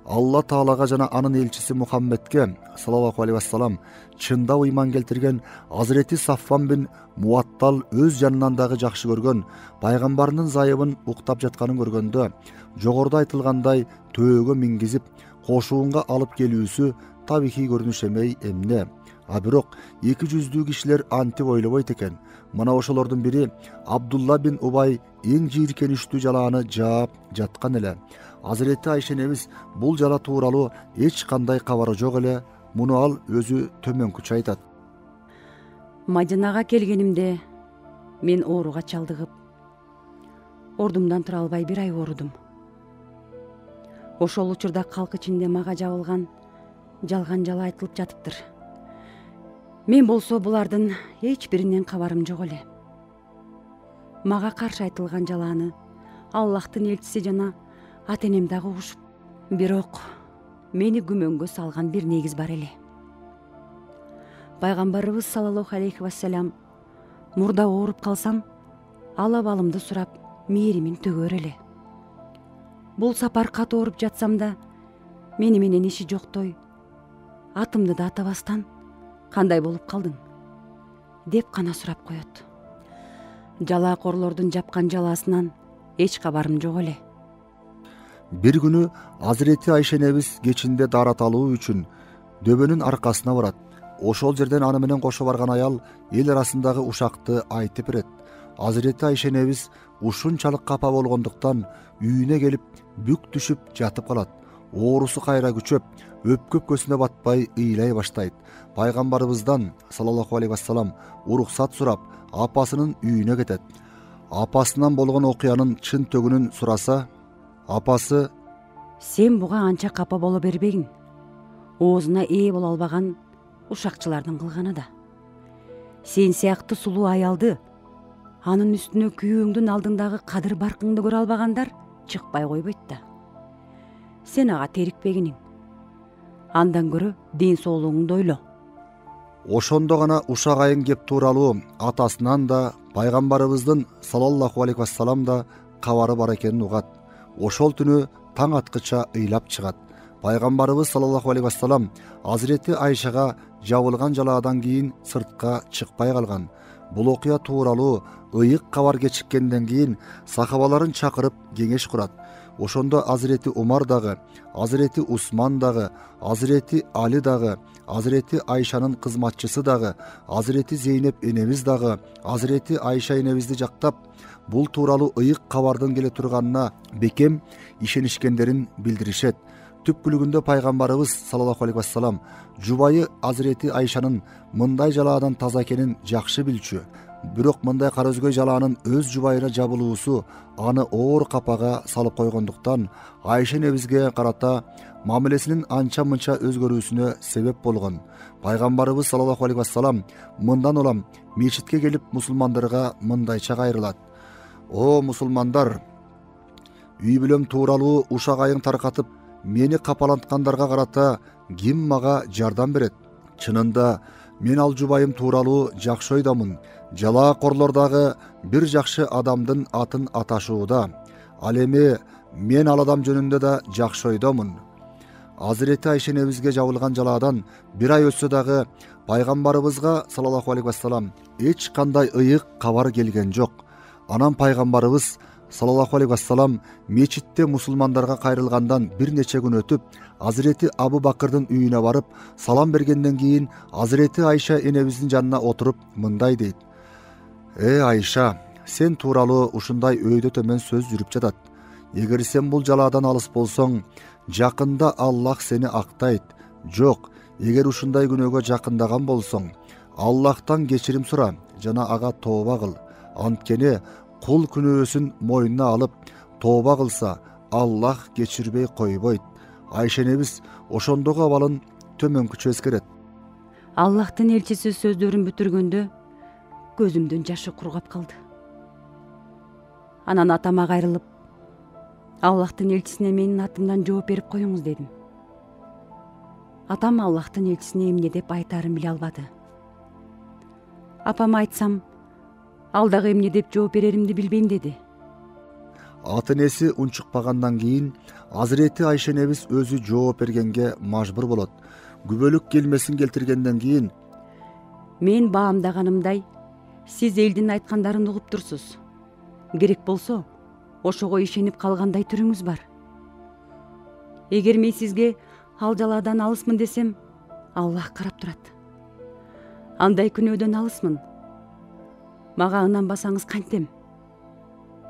[SPEAKER 1] Алла Таалага жана анын элчиси Мухаммедке саллаллаху алейхи вассалам чындап ыйман келтирген Азирети Сафан бин Муаттал өз жанынан дагы жакшы көргөн, пайгамбарынын зайыбын уктап жатканын көргөндө, жогоруда айтылгандай төөгө мингизип кошуунга алып келүүсү табигый көрүнүш эмей эмне. А бирок эки жүздүү кишилер антип ойлобойт экен. Мына ошолордун бири Абдулла бин Убай эң жийиркеничтүү жалааны жаап жаткан эле. Азирети Айша энебиз бул жала тууралуу эч кандай кабары жок эле. Муну ал өзү төмөнкүчө айтат.
[SPEAKER 2] Мадинага келгенимде мен ооруга чалдыгып, ордумдан тура албай бир ай оорудум. Ошол учурда калк ичинде мага жабылган жалган жала айтылып жатыптыр. Мен болсо булардын эч биринен кабарым жок эле. Мага каршы айтылган жалааны Аллахтын элчиси жана ата-энем дагы угушуп, бирок мени күмөнгө салган бир негиз бар эле. пайгамбарыбыз саллаллаху алейхи вассалам мурда ооруп калсам ал абалымды сурап мээримин төгөр эле. Бул сапар катуу ооруп жатсам да мени менен иши жоктой, атымды да атабастан кандай болуп калдың деп гана сурап коет. Жалаакорлордун жапкан жалаасынан эч кабарым жок эле.
[SPEAKER 1] Бир күнү Азирети Айша энебиз кечинде дарат алуу үчүн дөбөнүн аркасына барат. Ошол жерден аны менен кошо барган аял эл арасындагы ушакты айтып берет. Азирети Айша энебиз ушунчалык капа болгондуктан үйүнө келип бүк түшүп жатып калат. Оорусу кайра күчөп, өпкө көзүнө батпай ыйлай баштайт. Пайгамбарыбыздан саллаллаху алейхи вассалам уруксат сурап, апасынын үйүнө кетет. Апасынан болгон окуянын чын төгүнүн сураса, апасы:
[SPEAKER 2] Сен буга анча капа боло бербегин. Оозуна ээ боло албаган ушакчылардын кылганы да. Сен сыяктуу сулуу аялды, анын үстүнө күйөөңдүн алдындагы кадыр баркыңды көрө албагандар чыкпай койбойт да. Сен ага терикпегиниң. Андан көрө ден соолугуңду ойло.
[SPEAKER 1] Ошондо гана ушак айын кеп тууралуу атасынан да, пайгамбарыбыздын саллаллаху алейхи вассалам да кабары бар экенин угат. Ошол түнү таң аткыча ыйлап чыгат. Пайгамбарыбыз саллаллаху алейхи вассалам Азирети Айшага жабылган жалаадан кийин сыртка чыкпай калган. Бул окуя тууралуу ыйык кабар кечиккенден кийин сахабаларын чакырып кеңеш курат. Ошондо Азирети Умар дагы, Азирети Усман дагы, Азирети Али дагы, Азирети Айшанын кызматчысы дагы, Азирети Зейнеп энебиз дагы Азирети Айша энебизди жактап, бул тууралуу ыйык кабардын келе турганына бекем ишенишкендерин билдиришет. Түпкүлүгүндө пайгамбарыбыз саллаллаху алейхи вассалам жубайы Азирети Айшанын мындай жалаадан таза экенин жакшы билчү. Бирок мындай кара өзгөй жалаанын өз жубайына жабылуусу аны оор капага салып койгондуктан Айша энебизге карата мамилесинин анча мынча өзгөрүүсүнө себеп болгон. Пайгамбарыбыз саллаллаху алейхи вассалам мындан улам мечитке келип мусулмандарга мындайча кайрылат: О мусулмандар, үй бүлөм тууралуу ушак айың таркатып, мени капаланткандарга карата ким мага жардам берет? Чынында мен ал жубайым тууралуу жакшы ойдомун. Жалаакорлор дагы бир жакшы адамдын атын аташууда. Ал эми мен ал адам жөнүндө да жакшы ойдомун. Азирети Айша энебизге жабылган жалаадан бир ай өтсө дагы пайгамбарыбызга саллаллаху алейхи вассалам эч кандай ыйык кабар келген жок. Анан пайгамбарыбыз саллаллаху алейхи вассалам мечитте мусулмандарга кайрылгандан бир нече күн өтүп, Азирети Абу Бакырдын үйүнө барып, салам бергенден кийин Азирети Айша энебиздин жанына отуруп мындай дейт: Айша, сен тууралуу ушундай өйдө төмөн сөз жүрүп жатат. Эгер сен бул жалаадан алыс болсоң, жакында Аллах сени актайт. Жок, эгер ушундай күнөөгө жакындаган болсоң, Аллахтан кечирим сура жана ага тооба кыл. Анткени кул күнөөсүн мойнуна алып тооба кылса, Аллах кечирбей койбойт. Айша энебиз ошондогу абалын төмөнкүчө эскерет.
[SPEAKER 2] Аллахтын элчиси сөздөрүн бүтүргөндө көзүмдүн жашы кургап калды. Анан атама кайрылып, Аллахтын элчисине менин атымдан жооп берип коюңуз дедим. Атам Аллахтын элчисине эмне деп айтаарын биле албады. Апама айтсам, ал дагы эмне деп жооп береримди билбейм деди.
[SPEAKER 1] Аты энеси унчукпагандан кийин Азирети Айша энебиз өзү жооп бергенге мажбур болот. Күбөлүк келмесин келтиргенден кийин:
[SPEAKER 2] Мен баамдаганымдай, сиз элдин айткандарын угуп турсуз. Керек болсо, ошого ишенип калгандай түрүңүз бар. Эгер мен сизге ал жалаадан алысмын десем, Аллах карап турат. Андай күнөөдөн алысмын. Мага ынанбасаңыз кантем?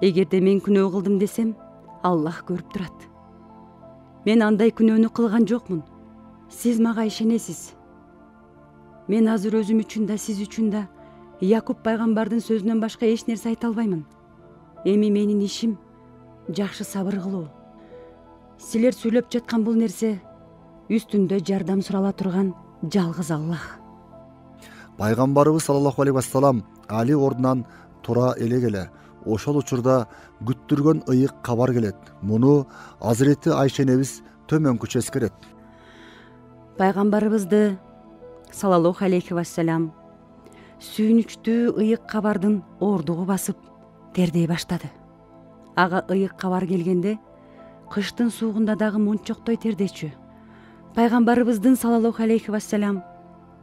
[SPEAKER 2] Эгерде мен күнөө кылдым десем, Аллах көрүп турат. Мен андай күнөөнү кылган жокмун. Сиз мага ишенесиз. Мен азыр өзүм үчүн да, сиз үчүн да Якуб пайгамбардын сөзүнөн башка эч нерсе айта албаймын. Эми менин ишим жакшы сабыр кылуу. Силер сүйлөп жаткан бул нерсе үстүндө жардам сурала турган жалгыз Аллах.
[SPEAKER 1] Пайгамбарыбыз саллаллаху алейхи вассалам Али ордунан тура элегеле. Ошол учурда күттүргөн ыйык кабар келет. Муну Азирети Айша энебиз төмөнкүчө эскерет.
[SPEAKER 2] Пайгамбарыбызды саллаллаху алейхи вассалам сүйүнүчтүү ыйык кабардын ордугу басып тердей баштады. Ага ыйык кабар келгенде кыштын суугунда дагы мончоктой тердечү. Пайгамбарыбыздын саллаллаху алейхи вассалам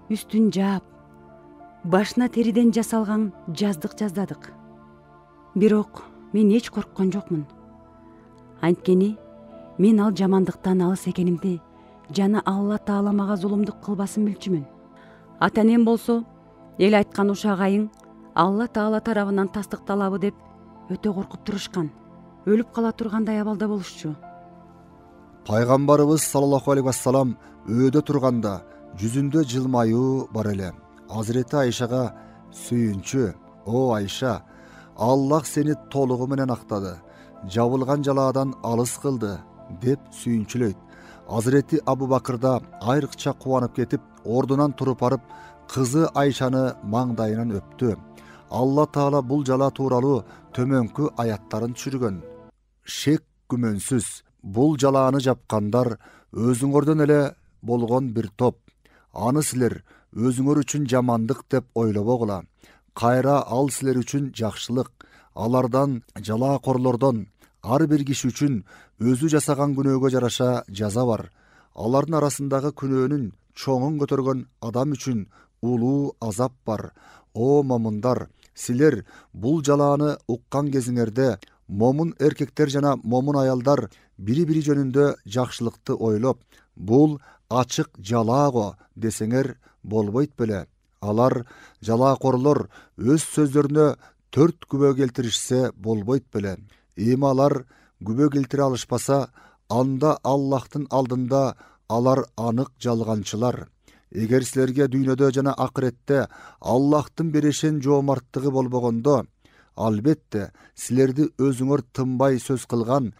[SPEAKER 2] үстүн жаап, башына териден жасалган жаздык жаздадык. Бирок мен эч корккон жокмун. Анткени мен ал жамандыктан алыс экенимди жана Алла Таала мага зулумдук кылбасын билчүмүн. Ата-энем болсо эл айткан ушак айың Алла Таала тарабынан тастыкталабы деп өтө коркуп турушкан. Өлүп кала тургандай абалда болушчу.
[SPEAKER 1] Пайгамбарыбыз саллаллаху алейхи вассалам өөдө турганда жүзүндө жылмаюу бар эле. Азирети Айшага сүйүнчү: "О Айша, Аллах сени толугу менен актады, жабылган жалаадан алыс кылды" деп сүйүнчүлөйт. Азирети Абу Бакыр да айрыкча кубанып кетип, ордунан туруп барып, кызы Айшаны маңдайынан өптү. Алла Таала бул жала тууралуу төмөнкү аяттарын түшүргөн. Шек күмөнсүз, бул жалааны жапкандар өзүңөрдөн эле болгон бир топ. Аны силер өзүңөр үчүн жамандык деп ойлобогула. Кайра ал силер үчүн жакшылык. Алардан, жалаакорлордон ар бир киши үчүн өзү жасаган күнөөгө жараша жаза бар. Алардын арасындагы күнөөнүн чоңун көтөргөн адам үчүн улуу азап бар. О момундар, силер бул жалааны уккан кезиңерде момун эркектер жана момун аялдар бири-бири жөнүндө жакшылыкты ойлоп, бул ачык жалаого десеңер болбойт беле? Алар жалаакорлор өз сөздөрүнө 4 күбө келтиришсе болбойт беле? Эми алар күбө келтире алышпаса, анда Аллахтын алдында алар анык жалганчылар. Эгер силерге дүйнөдө жана акыретте Аллахтын берешен жоомарттыгы болбогондо, албетте силерди өзүңөр тынбай сөз кылган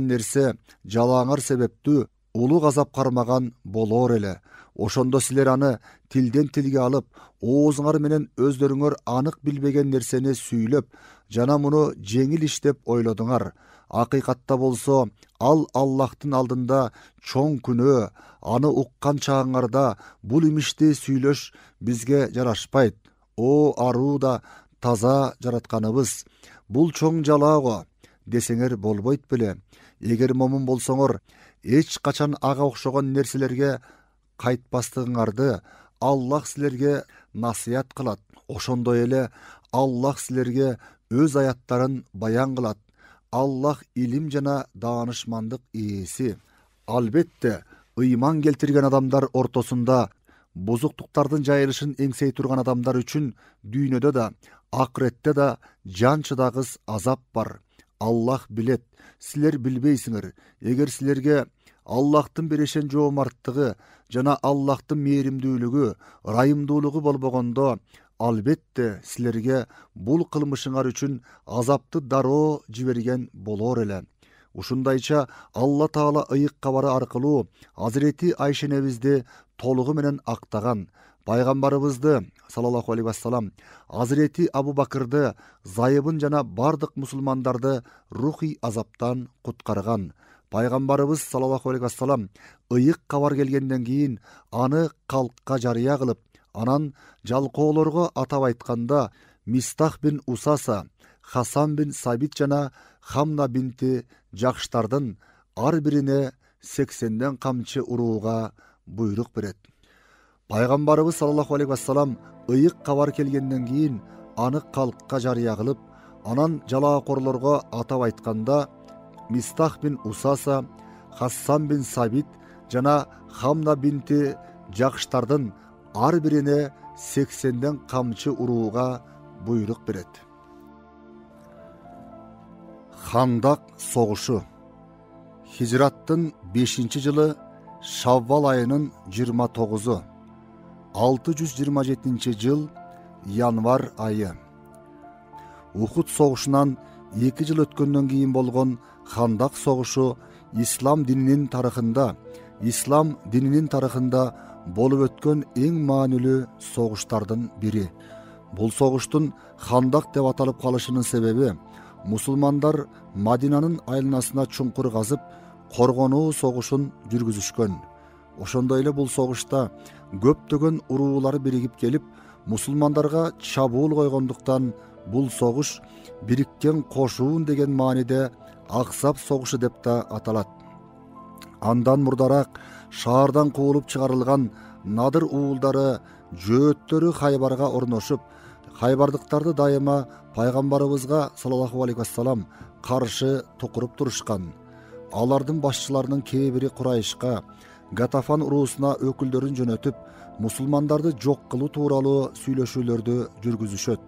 [SPEAKER 1] нерсе жалааңар себептүү улуу газап кармаган болор эле. Ошондо силер аны тилден тилге алып, оозуңар менен өздөрүңөр анык билбеген нерсени сүйлөп, жана муну жеңил иш деп ойлодуңар. Акыйкатта болсо, ал Аллахтын алдында чоң күнөө. Аны уккан чагыңарда бул имишти сүйлөш бизге жарашпайт. О аруу да таза жаратканыбыз, бул чоң жалаого десеңер болбойт беле? Эгер момун болсоңор, эч качан ага окшогон нерселерге кайтпастыгыңарды Аллах силерге насыят кылат. Ошондой эле Аллах силерге өз аяттарын баян кылат. Аллах илим жана даанышмандык ээси. Албетте, ыйман келтирген адамдар ортосунда бузуктуктардын жайылышын эңсей турган адамдар үчүн дүйнөдө да, акыретте да жан чыдагыс азап бар. Аллах билет, силер билбейсиңер. Эгер силерге Аллахтын берешен жоомарттыгы жана Аллахтын мээримдүүлүгү, ырайымдуулугу болбогондо, албетте силерге бул кылмышыңар үчүн азапты дароо жиберген болор эле. Ушундайча Алла Таала ыйык кабары аркылуу Азирети Айшенебизди толугу менен актаган. Пайгамбарыбызды саллаллаху алейхи вассалам Азирети Абу Бакырды, зайыбын жана бардык мусулмандарды рухий азаптан куткарган. Пайгамбарыбыз саллаллаху алейхи вассалам ыйык кабар келгенден кийин аны калкка жарыя кылып, анан жалкоолорго атап айтканда Мистах бин Усаса, Хасан бин Сабит жана Хамна бинти Жакштардын ар бирине 80ден камчы урууга буйрук берет. Пайгамбарыбыз саллаллаху алейхи вассалам ыйык кабар келгенден кийин аны калкка жарыя кылып, анан жалаакорлорго атап айтканда Мистах бин Усаса, Хасан бин Сабит жана Хамна бинти Жакштардын ар бирине 80ден камчы урууга буйрук берет. Хандак согушу. Хижраттын 5-жылы Шаввал айынын 29-у, 627-жыл январ айы. Ухуд согушунан 2 жыл өткөндөн кийин болгон Хандак согушу ислам дининин тарыхында болуп өткөн эң маанилүү согуштардын бири. Бул согуштун Хандак деп аталып калышынын себеби, мусулмандар Мадинанын айланасына чуңкур казып, коргонуу согушун жүргүзүшкөн. Ошондой эле бул согушта көптөгөн уруулар биригип келип мусулмандарга чабуул койгондуктан бул согуш бириккен кошуун деген мааниде Аксап согушу деп да аталат. Андан мурдараак шаардан куулуп чыгарылган Надыр уулдары жөөттөрү Хайбарга орношуп, хайбардыктарды дайыма пайгамбарыбызга саллаллаху алейхи вассалам каршы тукуруп турушкан. Алардын башчыларынын кээ бири Курайшка, Гатафан уруусуна өкүлдөрүн жөнөтүп, мусулмандарды жок кылуу тууралуу сүйлөшүүлөрдү жүргүзүшөт.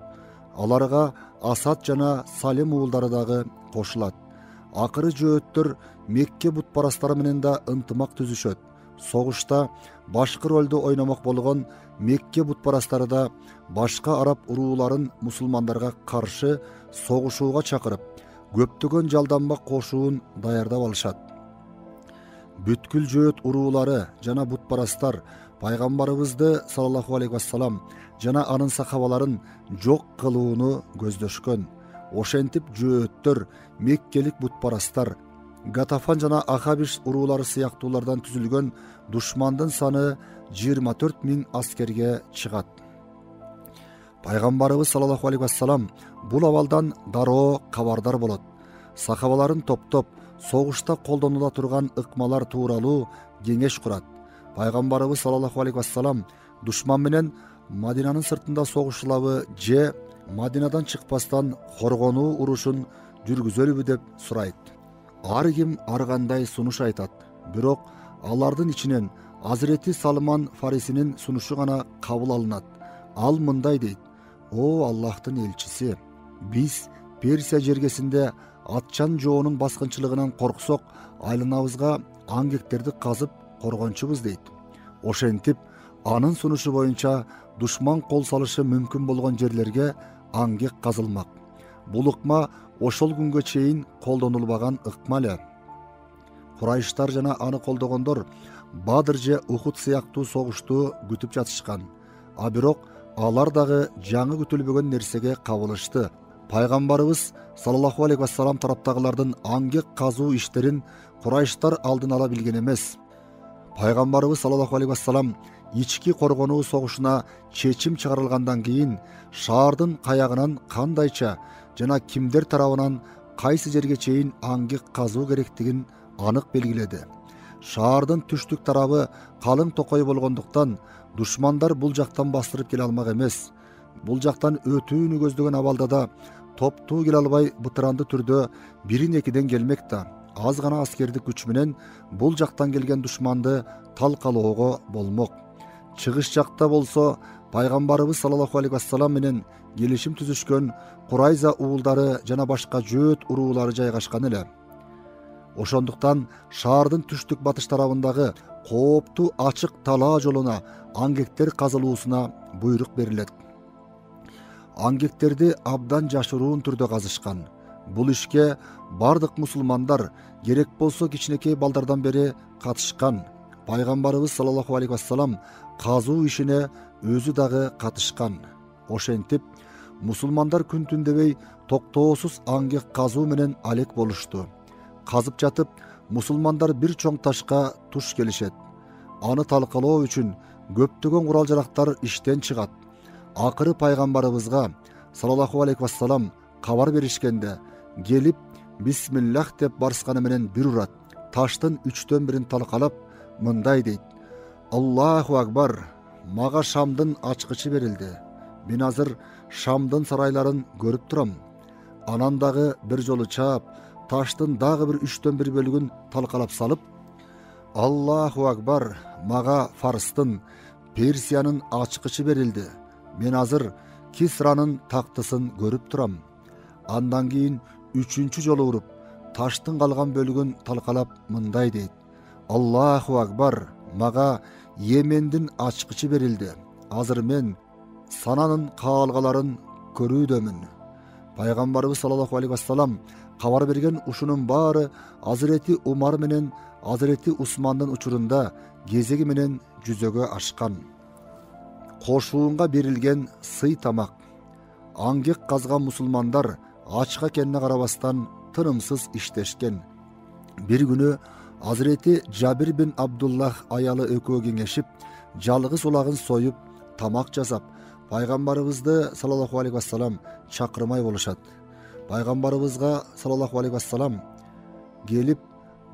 [SPEAKER 1] Аларга Асад жана Салим уулдары дагы кошулат. Акыры жөөттөр Мекке бутпарастары менен да ынтымак түзүшөт. Согушта башкы ролду ойномок болгон Мекке бутпарастары да башка араб урууларын мусулмандарга каршы согушууга чакырып, көптөгөн жалданма кошуун даярдап алышат. Бүткүл жөөт уруулары жана бутпарастар пайгамбарыбызды саллаллаху алейхи вассалам жана анын сахабаларын жок кылууну көздөшкөн. Ошентип жөөттөр Меккелик бутпарастар, Гатафан жана Ахабиш уруулары сыяктуулардан түзүлгөн душмандын саны 24 000 аскерге чыгат. Пайгамбарыбыз саллаллаху алейхи вассалам бул абалдан дароо кабардар болот. Сахабаларын топтоп, согушта колдонула турган ыкмалар тууралуу кеңеш курат. Пайгамбарыбыз саллаллаху алейхи вассалам душман менен Мадинанын сыртында согушулабы же Мадинадан чыкпастан коргонуу урушун жүргүзөлүбү деп сурайт. Ар ким ар кандай сунуш айтат. Бирок алардын ичинен Азирети Салман Фарисинин сунушу гана кабыл алынат. Ал мындай дейт: "О Аллахтын элчиси, биз Персия жергесинде атчан жоонун баскынчылыгынан корксок, айланабызга аңгектерди казып коргончубуз" дейт. Ошентип анын сунушу боюнча душман кол салышы мүмкүн болгон жерлерге аңгек казылмак. Бул ыкма ошол күнгө чейин колдонулбаган ыкма эле. Курайштар жана аны колдогондор Бадыр же Ухуд сыяктуу согушту күтүп жатышкан. А бирок алар дагы жаңы күтүлбөгөн нерсеге кабылышты. Пайгамбарыбыз саллаллаху алейхи вассалам тараптагылардын аңгек казуу иштерин Курайштар алдын ала билген эмес. Пайгамбарыбыз саллаллаху алейхи вассалам ички коргонуу согушуна чечим чыгарылгандан кийин шаардын каягынан кандайча жана кимдер тарабынан кайсы жерге чейин аңгек казуу керектигин анык белгиледи. Шаардын түштүк тарабы калың токой болгондуктан душмандар бул жактан бастырып келе алмак эмес. Бул жактан өтүүнү көздөгөн абалда да топтуу келе албай бытыранды түрдө бирин экиден келмек да. Аз гана аскердик күч менен бул жактан келген душманды талкалоого болмок. Чыгыш жакта болсо пайгамбарыбыз саллаллаху алейхи вассалам менен келишим түзүшкөн Курайза уулдары жана башка жөөт уруулары жайгашкан эле. Ошондуктан шаардын түштүк батыш тарабындагы кооптуу ачык талаа жолуна аңгектер казылуусуна буйрук берилет. Аңгектерди абдан жашыруун түрдө казышкан. Бул ишке бардык мусулмандар, керек болсо кичинекей балдардан бери катышкан. Пайгамбарыбыз саллаллаху алейхи вассалам казуу ишине өзү дагы катышкан. Ошентип мусулмандар күн түн дебей токтоосуз аңгек казуу менен алек болушту. Казып жатып мусулмандар бир чоң ташка туш келишет. Аны талкалоо үчүн көптөгөн курал жарактар иштен чыгат. Акыры пайгамбарыбызга саллаллаху алейхи вассалам кабар беришкенде келип бисмиллах деп барсканы менен бир урат. Таштын 3/4 талкалап мындай дейт: "Аллаху акбар, мага Шамдын ачкычы берилди. Мен азыр Шамдын сарайларын көрүп турам." Анан дагы бир жолу чаап, таштын дагы бир 3/4 бөлүгүн талкалап салып: "Аллаху акбар, мага Фарстын, Персиянын ачкычы берилди. Мен азыр Кисранын тактысын көрүп турам." Андан кийин 3-чү жолу уруп, таштын калган бөлүгүн талкалап мындай дейт: "Аллаху акбар, мага Йемендин ачкычы берилди. Азыр мен сананын каалгаларын көрүүдөмүн." Пайгамбарыбыз саллаллаху алейхи вассалам кабар берген ушунун баары Азирети Умар менен Азирети Усмандын учурунда кезеги менен жүзөгө ашкан. Кошуунга берилген сый тамак. Аңгек казган мусулмандар ачка экенине карабастан тынымсыз иштешкен. Бир күнү Hazreti Jabir bin Abdullah ayalı ekөө kеңешип, жалгыз улагын союп, тамак жасап, пайгамбарыбызды саллаллаху алейхи вассалам чакырмай болушат. Пайгамбарыбызга саллаллаху алейхи вассалам келип,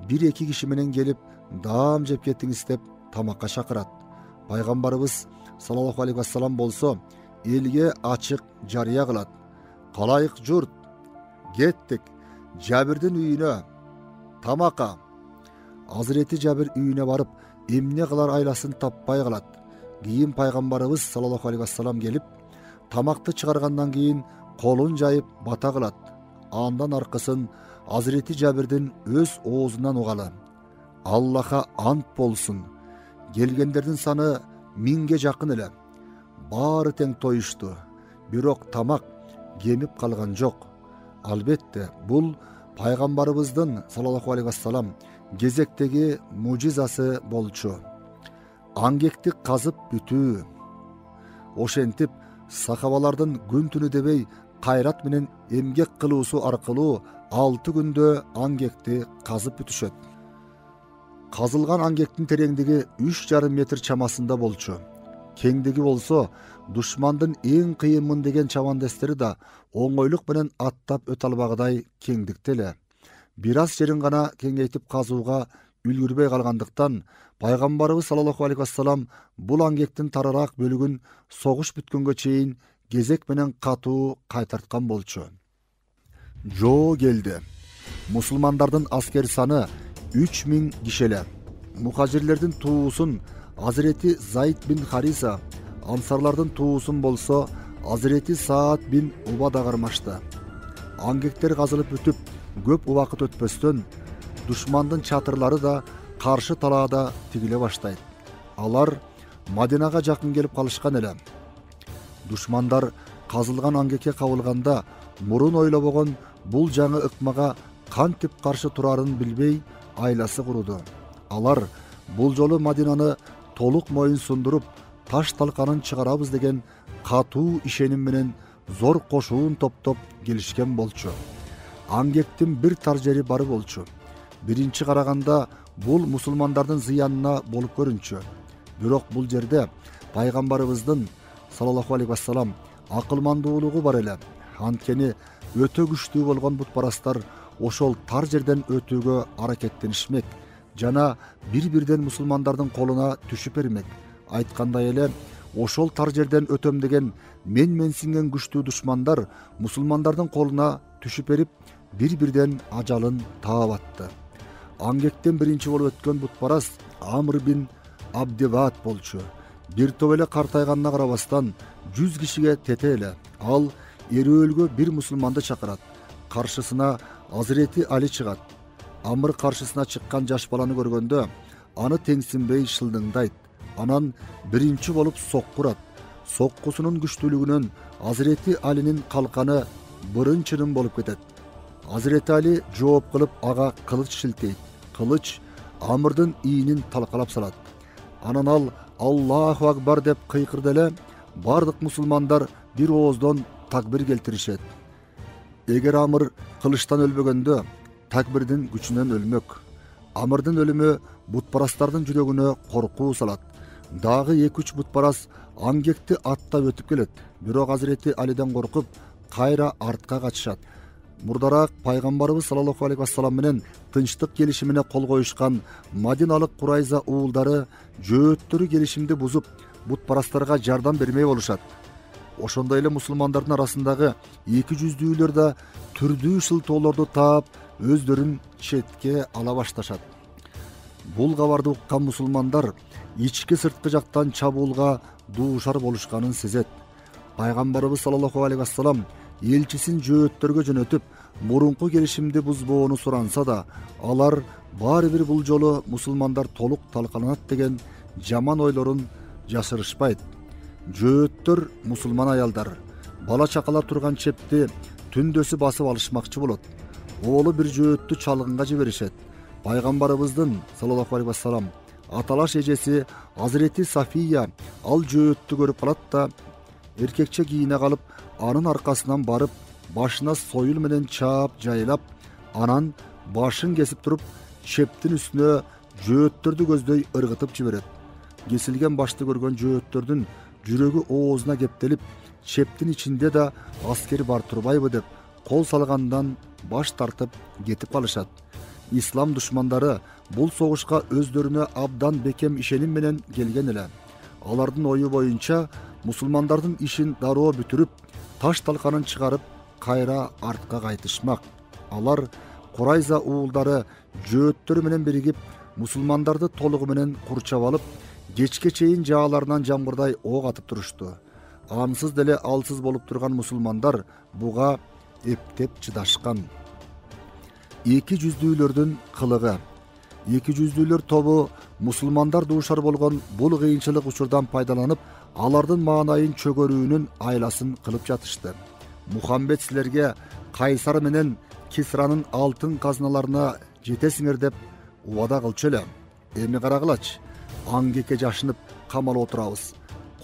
[SPEAKER 1] 1-2 киши менен келип, даам жеп кетиңиз деп тамакка чакырат. Пайгамбарыбыз саллаллаху алейхи вассалам болсо, элге ачык жарыя кылат. Калайык журт, кеттик Жабирдин үйүнө тамакка. Hazreti Jabir үйүнө барып, эмне кылар айласын таппай калат. Кийин пайгамбарыбыз саллаллаху алейхи вассалам келип, тамакты чыгаргандан кийин колун жайып бата кылат. Андан аркысын Hazreti Jabirдин өз оозунан угалы. Аллаха ант болсун. Келгендердин саны 1000ге жакын эле. Баары тең тоюшту. Бирок тамак кемип калган жок. Албетте, бул пайгамбарыбыздын саллаллаху алейхи вассалам кезектеги мужизасы болчу. Аңгекти казып бүтүү. Ошентип сахабалардын күн түнү дебей кайрат менен эмгек кылуусу аркылуу 6 күндө аңгекти казып бүтүшөт. Казылган аңгектин тереңдиги 3,5 метр чамасында болчу. Кеңдиги болсо, душмандын эң кыйын деген чабандестери да оңойлук менен аттап өтө албагыдай кеңдикте эле. Бир аз жерин гана кеңейтип казууга үлгүрбөй калгандыктан, пайгамбарыбыз саллаллаху алейхи вассалам бул аңгектин тарыраак бөлүгүн согуш бүткөнгө чейин кезек менен катуу кайтарткан болчу. Жоо келди. Мусулмандардын аскер саны 3000 киши эле. Мухажирлердин туусун Hazreti Zayd bin Haриса, ансарлардын туусун болсо Hazreti Saad bin Убада кармашты. Аңгектер казылып бүтүп, көп убакыт өтпөстөн душмандын чатырлары да каршы талаада тигиле баштайт. Алар Мадинага жакын келип калышкан эле. Душмандар казылган аңгекке кабылганда мурун ойлобогон бул жаңы ыкмага кантип каршы турарын билбей айласы куруду. Алар бул жолу Мадинаны толук моюн сундуруп, таш талканын чыгарабыз деген катуу ишеним менен зор кошуун топтоп келишкен болчу. Аңгектин бир тар жери бар болчу. Биринчи караганда бул мусулмандардын зыянына болуп көрүнчү. Бирок бул жерде пайгамбарыбыздын саллаллаху алейхи вассалам акылмандуулугу бар эле. Анткени өтө күчтүү болгон бутпарастар ошол тар жерден өтүүгө аракеттенишмек жана бир-бирден мусулмандардын колуна түшүп бермек. Айткандай эле, ошол тар жерден өтөм деген менсинген күчтүү душмандар мусулмандардын колуна түшүп берип, бир-бирден ажалын таап атты. Аңгектен биринчи болуп өткөн бутпарас Амр бин Абдиват болчу. Бир топ эле картайганына карабастан 100 кишиге тете эле. Ал эрөөлгө бир мусулманды чакырат. Каршысына Hazreti Али чыгат. Амр каршысына чыккан жаш баланы көргөндө, аны теңсинбей шылдыңдайт. Анан биринчи болуп соккурат. Соккусунун күчтүүлүгүнөн Hazreti Алинин калканы бырын-чырын болуп кетет. Hazreti Али жооп кылып ага кылыч шилтейт. Кылыч Амрдын ийинин талкалап салат. Анан ал Аллаху акбар деп кыйкырды эле, бардык мусулмандар бир ооздон такбир келтиришет. Эгер Амр кылычтан өлбөгөндө, такбирдин күчүнөн өлмөк. Амрдын өлүмү бутпарастардын жүрөгүнө коркуу салат. Дагы 2-3 бутпарас аңгекти аттап өтүп келет. Бирок Hazreti Алиден коркуп, кайра артка качышат. Мурдараак пайгамбарыбыз саллаллаху алейхи вассалам менен тынчтык келишимине кол коюшкан Мадиналык Курайза уулдары жөөттөрү келишимди бузуп, бутпарастарга жардам бермей болушат. Ошондой эле мусулмандардын арасындагы 200-дүүлөр да түрдүү шылтоолорду таап, өздөрүн четке ала башташат. Бул кабарды уккан мусулмандар ички сырткы жактан чабуулга дуушар болушканын сезет. Пайгамбарыбыз саллаллаху алейхи вассалам элчисин жөөттөргө жөнөтүп, мурунку келишимди бузбоону суранса да, алар баары бир бул жолу мусулмандар толук талкаланат деген жаман ойлорун жашырышпайт. Жөөттөр мусулман аялдар бала чакалар турган чепти түндөсү басып алышмакчы болот. Оолу бир жөөттү чалгынга жиберишет. Пайгамбарыбыздын саллаллаху алейхи вассалам аталаш эжеси Hazreti Safiya ал жөөттү көрүп калат да, эркекче кийине калып, анын аркасынан барып, башына союл менен чаап жайылап, анан башын кесип туруп, чептин үстүнө жөөттөрдү көздөй ыргытып жиберет. Кесилген башты көргөн жөөттөрдүн жүрөгү оозуна кептелип, чептин ичинде да аскер бар турбайбы деп кол салгандан баш тартып кетип калышат. Ислам душмандары бул согушка өздөрүнө абдан бекем ишеним менен келген эле. Алардын ою боюнча мусулмандардын ишин дароо бүтүрүп, таш талканын чыгарып, кайра артка кайтышмак. Алар Курайза уулдары жөөттөрү менен биригип, мусулмандарды толугу менен курчап алып, кечке чейин жааларынан жамгырдай ок атып турушту. Ансыз деле алсыз болуп турган мусулмандар буга эптеп чыдашкан. Эки жүздүүлөрдүн кылыгы. Эки жүздүүлөр тобу мусулмандар дуушар болгон бул кыйынчылык учурдан пайдаланып, алардын маанайын чөгөрүүнүн айласын кылып жатышты. Мухаммед силерге Кайсар менен Кисранын алтын казыналарына жетесиңер деп убада кылчу эле. Эми карагылачы, аңгеке жашынып камалып отурабыз.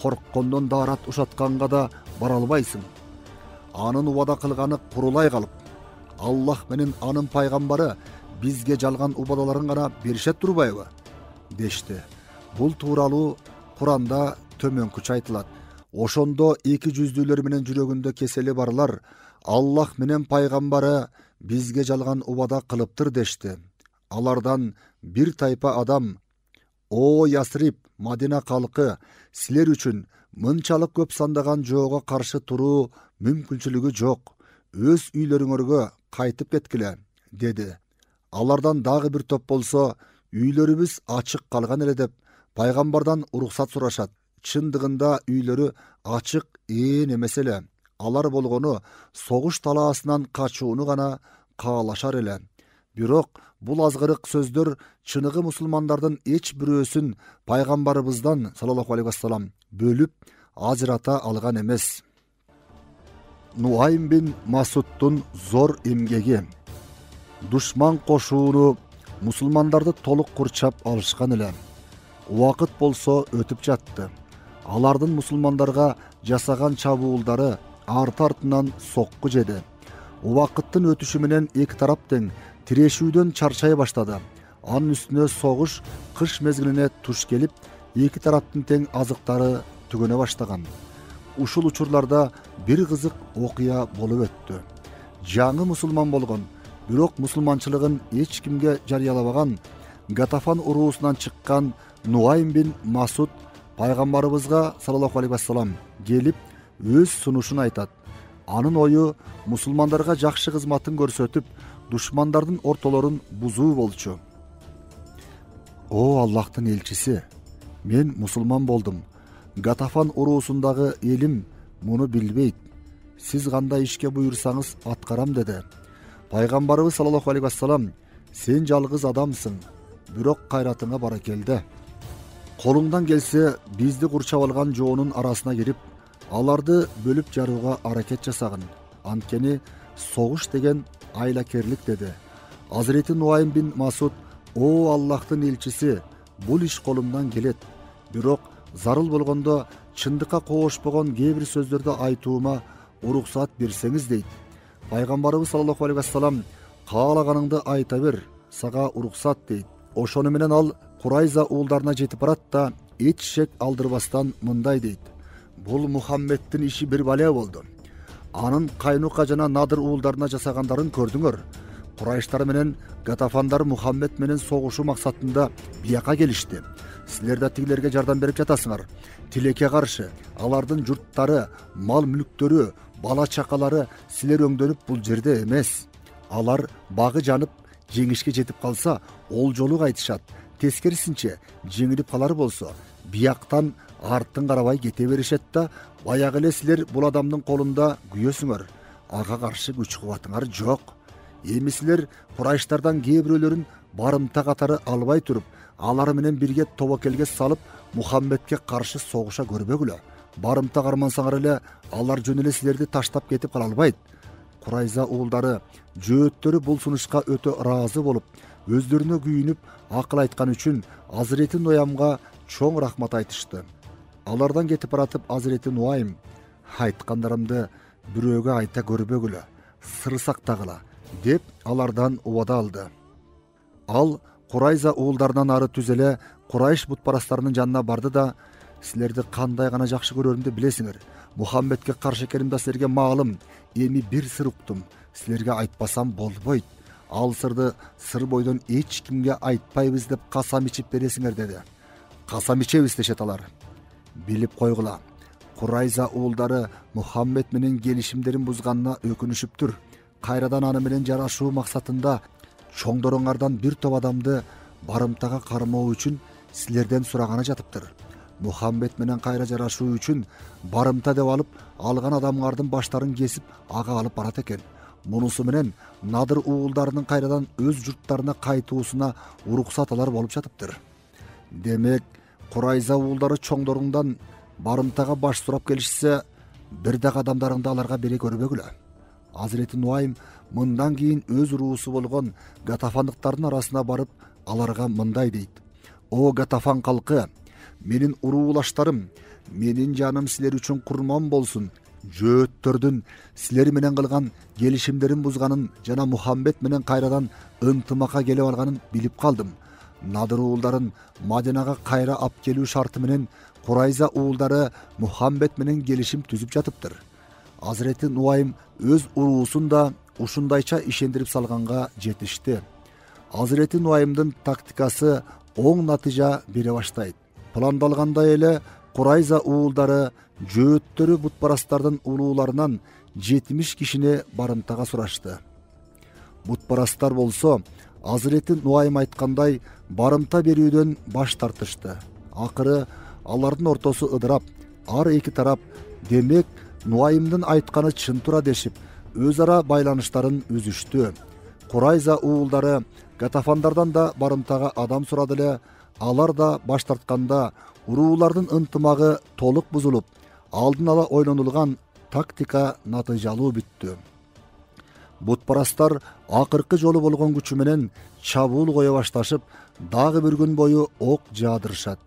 [SPEAKER 1] Корккондон daarat ушатканга да бара албайсың. Анын убада кылганы курулай калып, Аллах менен анын пайгамбары бизге жалган убадаларын гана беришет турбайбы дешти. Бул тууралуу Куранда төмөнкүчө айтылат. Ошондо эки жүздүүлөр менен жүрөгүндө кесели барлар Аллах менен пайгамбары бизге жалган убада кылыптыр дешти. Алардан бир тайпа адам: "О Ясрип, Мадина калкы, силер үчүн мынчалык көп сандаган жоого каршы туруу мүмкүнчүлүгү жок. Өз үйлөрүңөргө кайтып кеткиле" деди. Алардан дагы бир топ болсо: "Үйлөрүбүз ачык калган эле" деп пайгамбардан уруксат сурашат. Чындыгында үйлөрү ачык эмес эле. Алар болгону согуш талаасынан качууну гана каалашар эле. Бирок бул азгырык сөздөр чыныгы мусулмандардын эч бирөөсүн пайгамбарыбыздан саллаллаху алейхи вассалам бөлүп ажырата алган эмес. Нуайм бин Масудтун зор эмгеги. Душман кошууну мусулмандарды толук курчап алышкан эле. Убакыт болсо өтүп жатты. Алардын мусулмандарга жасаган чабуулдары арты-артынан сокку жеди. Убакыттын өтүшү менен эки тарап тең тирешүүдөн чарчай баштады. Анын үстүнө согуш кыш мезгилине туш келип, эки тараптын тең азыктары түгөнө баштаган. Ушул учурларда бир кызык окуя болуп өттү. Жаңы мусулман болгон, бирок мусулманчылыгын эч кимге жарыялабаган Гатафан уруусунан чыккан Нуайм бин Масуд пайгамбарыбызга саллаллаху алейхи вассалам келип өз сунушун айтат. Анын ою мусулмандарга жакшы кызматын көрсөтүп, душмандардын ортолорун бузуу болчу. "О Аллахтын элчиси, мен мусулман болдум. Гатафан уруусундагы элим муну билбейт. Сиз кандай ишке буйрсаңыз аткарам" деди. Пайгамбарыбыз саллаллаху алейхи вассалам: "Сен жалгыз адамсың, бирок кайратыңа баракелде. Колуңдан келсе, бизди курчап алган жоонун арасына кирип, аларды бөлүп жарууга аракет жасагын. Анткени согуш деген айлакерлик" деди. Азирети Нуайм бин Масуд: "О Аллахтын элчиси, бул иш колумдан келет. Бирок зарыл болгондо чындыкка коошпогон кээ бир сөздөрдү айтуума уруксат берсеңиз" дейт. Пайгамбарыбыз саллаллаху алейхи вассалам: "Каалаганыңды айта бер, сага уруксат" дейт. Ошону менен ал Курайза уулдарына жетип барат да эч шек алдырбастан мындай дейт: "Бул Мухаммедтин иши бир бале болду. Анын Кайнука жана Надыр уулдарына жасагандарын көрдүңөр. Курайштар менен Гатафандар Мухаммед менен согушуу максатында бияка келишти. Силер да тигилерге жардам берип жатасыңар. Тилекке каршы алардын журттары, мал мүлктөрү, бала чакалары силер өңдөнүп бул жерде эмес. Алар багы жанып жеңишке жетип калса, олжолук айтышат. Тескерисинче, жеңилип калар болсо, бияктан арттын карабай кете беришет да, баягы эле силер бул адамдын колунда күйөсүңөр. Ага каршы күч кубатыңар жок. Эми силер Курайштардан кээ бирөөлөрүн барымта катары албай туруп, алар менен бирге тобокелге салып, Мухаммедке каршы согуша көрбөгүлө. Барымта кармансаңар эле, алар жөн эле силерди таштап кетип кала албайт." Курайза уулдары жөөттөрү бул сунушка өтө ыраазы болуп, өздөрүнө күйүнүп, акыл айткан үчүн Азирети Нуаймга чоң рахмат айтышты. Алардан кетип баратып Азирети Нуайм: "Айткандарымды бирөөгө айта көрбөгүлө, сыр сактагыла" деп алардан убада алды. Ал Курайза уулдарынан ары түз эле Курайш бутпарастарынын жанына барды да: силерди кандай гана жакшы көрөрүмдү билесиңер. Мухаммедке каршы экенимде силерге маалым. Эми бир сыр уктум. Силерге айтпасам болбойт. Ал сырды сыр бойдон эч кимге айтпайбыз деп касам ичип бересиңер деди. Касам ичебиз дешет алар. Билип койгула. Курайза уулдары Мухаммед менен келишимдерин бузганына өкүнүшүптүр. Кайрадан аны менен жарашуу максатында чоңдоруңардан бир топ адамды барымтага кармоо үчүн силерден сураганы жатыптыр. Мухаммед менен кайра жарашуу үчүн барымта деп алган адамдардын баштарын кесип ага алып барат экен. Мунусу менен Надыр уулдарынын кайрадан өз журттарына кайтуусуна уруксат алар болуп жатыптыр. Демек, Курайза уулдары чоңдоруңдан барымтага баш сурап келишсе, бир дагы адамдарыңды аларга бере көрбөгүлө. Азирети Нуайм мындан кийин өз уруусу болгон Гатафандыктардын арасына барып, аларга мындай дейт: О Гатафан калкы, менин уруулаштарым, менин жаным силер үчүн курман болсун. Жөөттөрдүн силер менен кылган келишимдерин бузганын жана Мухаммед менен кайрадан ынтымакка келип алганын билип калдым. Надыр уулдарын Мадинага кайра ап келүү шарты менен Курайза уулдары Мухаммед менен келишим түзүп жатыптыр. Азирети Нуайм өз уруусун да ушундайча ишендирип салганга жетишти. Азирети Нуаймдын тактикасы оң натыйжа бере баштайт. Пландалгандай эле Курайза уулдары жөөттөрү бутпарастардын улууларынан 70 кишини барымтага сурашты. Бутпарастар болсо Азирети Нуайм айткандай барымта берүүдөн баш тартышты. Акыры алардын ортосу ыдырап, ар эки тарап демек Нуаймдын айтканы чын тура дешип, өз ара байланыштарын үзүштү. Курайза уулдары Гатафандардан да барымтага адам сурады эле, алар да баш тартканда уруулардын ынтымагы толук бузулуп, алдын ала ойлонулган тактика натыйжалуу бүттү. Бутпарастар акыркы жолу болгон күчү менен чабуул кое башташып, дагы бир күн бою ок жаадырышат.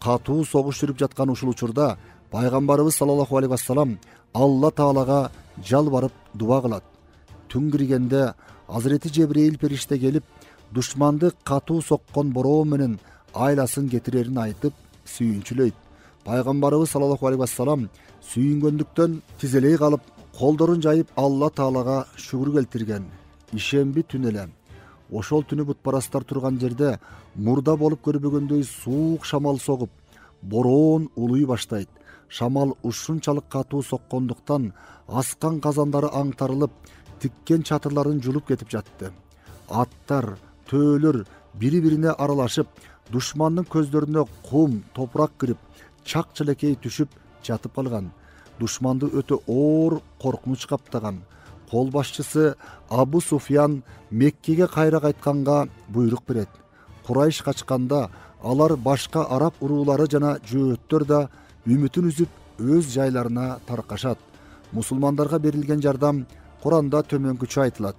[SPEAKER 1] Катуу согуш жүрүп жаткан ушул учурда пайгамбарыбыз саллаллаху алейхи вассалам Алла Таалага жалбарып дуа кылат. Түн киргенде Азирети Жебрейил периште келип, душманды катуу соккон бороо менен айласын кетирерин айтып, сүйүнчүлөйт. Пайгамбарыбыз саллаллаху алейхи вассалам сүйүнгөндүктөн тизелей калып, колдорун жайып Алла Таалага шүгүр келтирген. Ишемби түн эле. Ошол түнү бутпарастар турган жерде мурда болуп көрбөгөндөй суук шамал согуп, бороон улуй баштайт. Шамал ушунчалык катуу соккондуктан аскан казандары аңтарылып, тиккен чатырларын жулуп кетип жатты. Аттар, төөлөр бири-бирине аралашып, душмандын көздөрүнө кум, топурак кирип, чак челекей түшүп жатып калган. Душманды өтө оор коркунуч каптаган. Кол башчысы Абу Суфьян Меккеге кайра кайтканга буйрук берет. Курайш качканда алар башка араб уруулары жана жөөттөр да үмүтүн үзүп өз жайларына таркашат. Мусулмандарга берилген жардам Куранда төмөнкүчө айтылат: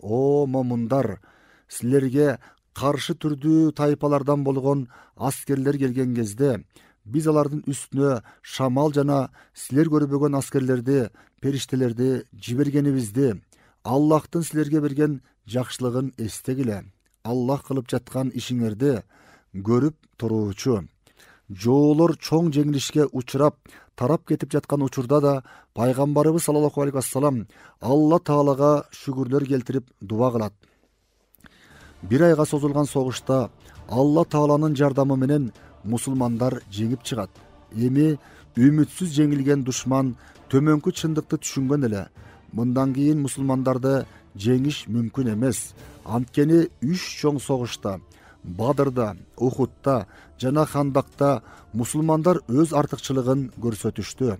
[SPEAKER 1] О момундар, силерге каршы түрдүү тайпалардан болгон аскерлер келген кезде биз алардын үстүнө шамал жана силер көрбөгөн аскерлерди, периштелерди жибергенибизди, Аллахтын силерге берген жакшылыгын эстегиле. Аллах кылып жаткан ишиңерди көрүп туруучу. Жоолор чоң жеңилишке учурап, тарап кетип жаткан учурда да пайгамбарыбыз саллаллаху алейхи вассалам Алла Таалага шүгүрлөр келтирип дуа кылат. Бир айга созулган согушта Алла Тааланын жардамы менен мусулмандар жеңип чыгат. Эми үмүтсүз жеңилген душман төмөнкү чындыкты түшүнгөн эле. Мындан кийин мусулмандарды жеңиш мүмкүн эмес. Анткени 3 чоң согушта, Бадырда, Ухудта жана Хандакта мусулмандар өз артыкчылыгын көрсөтүштү.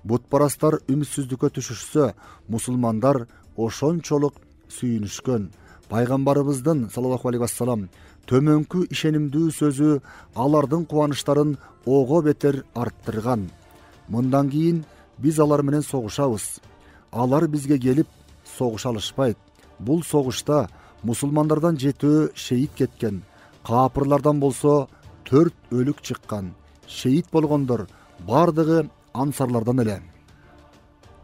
[SPEAKER 1] Бутпарастар үмүтсүздүккө түшүшсө, мусулмандар ошончолук сүйүнүшкөн. Пайгамбарыбыздын саллаллаху алейхи вассалам төмөнкү ишенимдүү сөзү алардын кубанычтарын ого бетер арттырган. Мындан кийин биз алар менен согушабыз. Алар бизге келип согуша алышпайт. Бул согушта мусулмандардан 7 шейит кеткен. Капырлардан болсо 4 өлүк чыккан. Шейит болгондор бардыгы ансарлардан эле.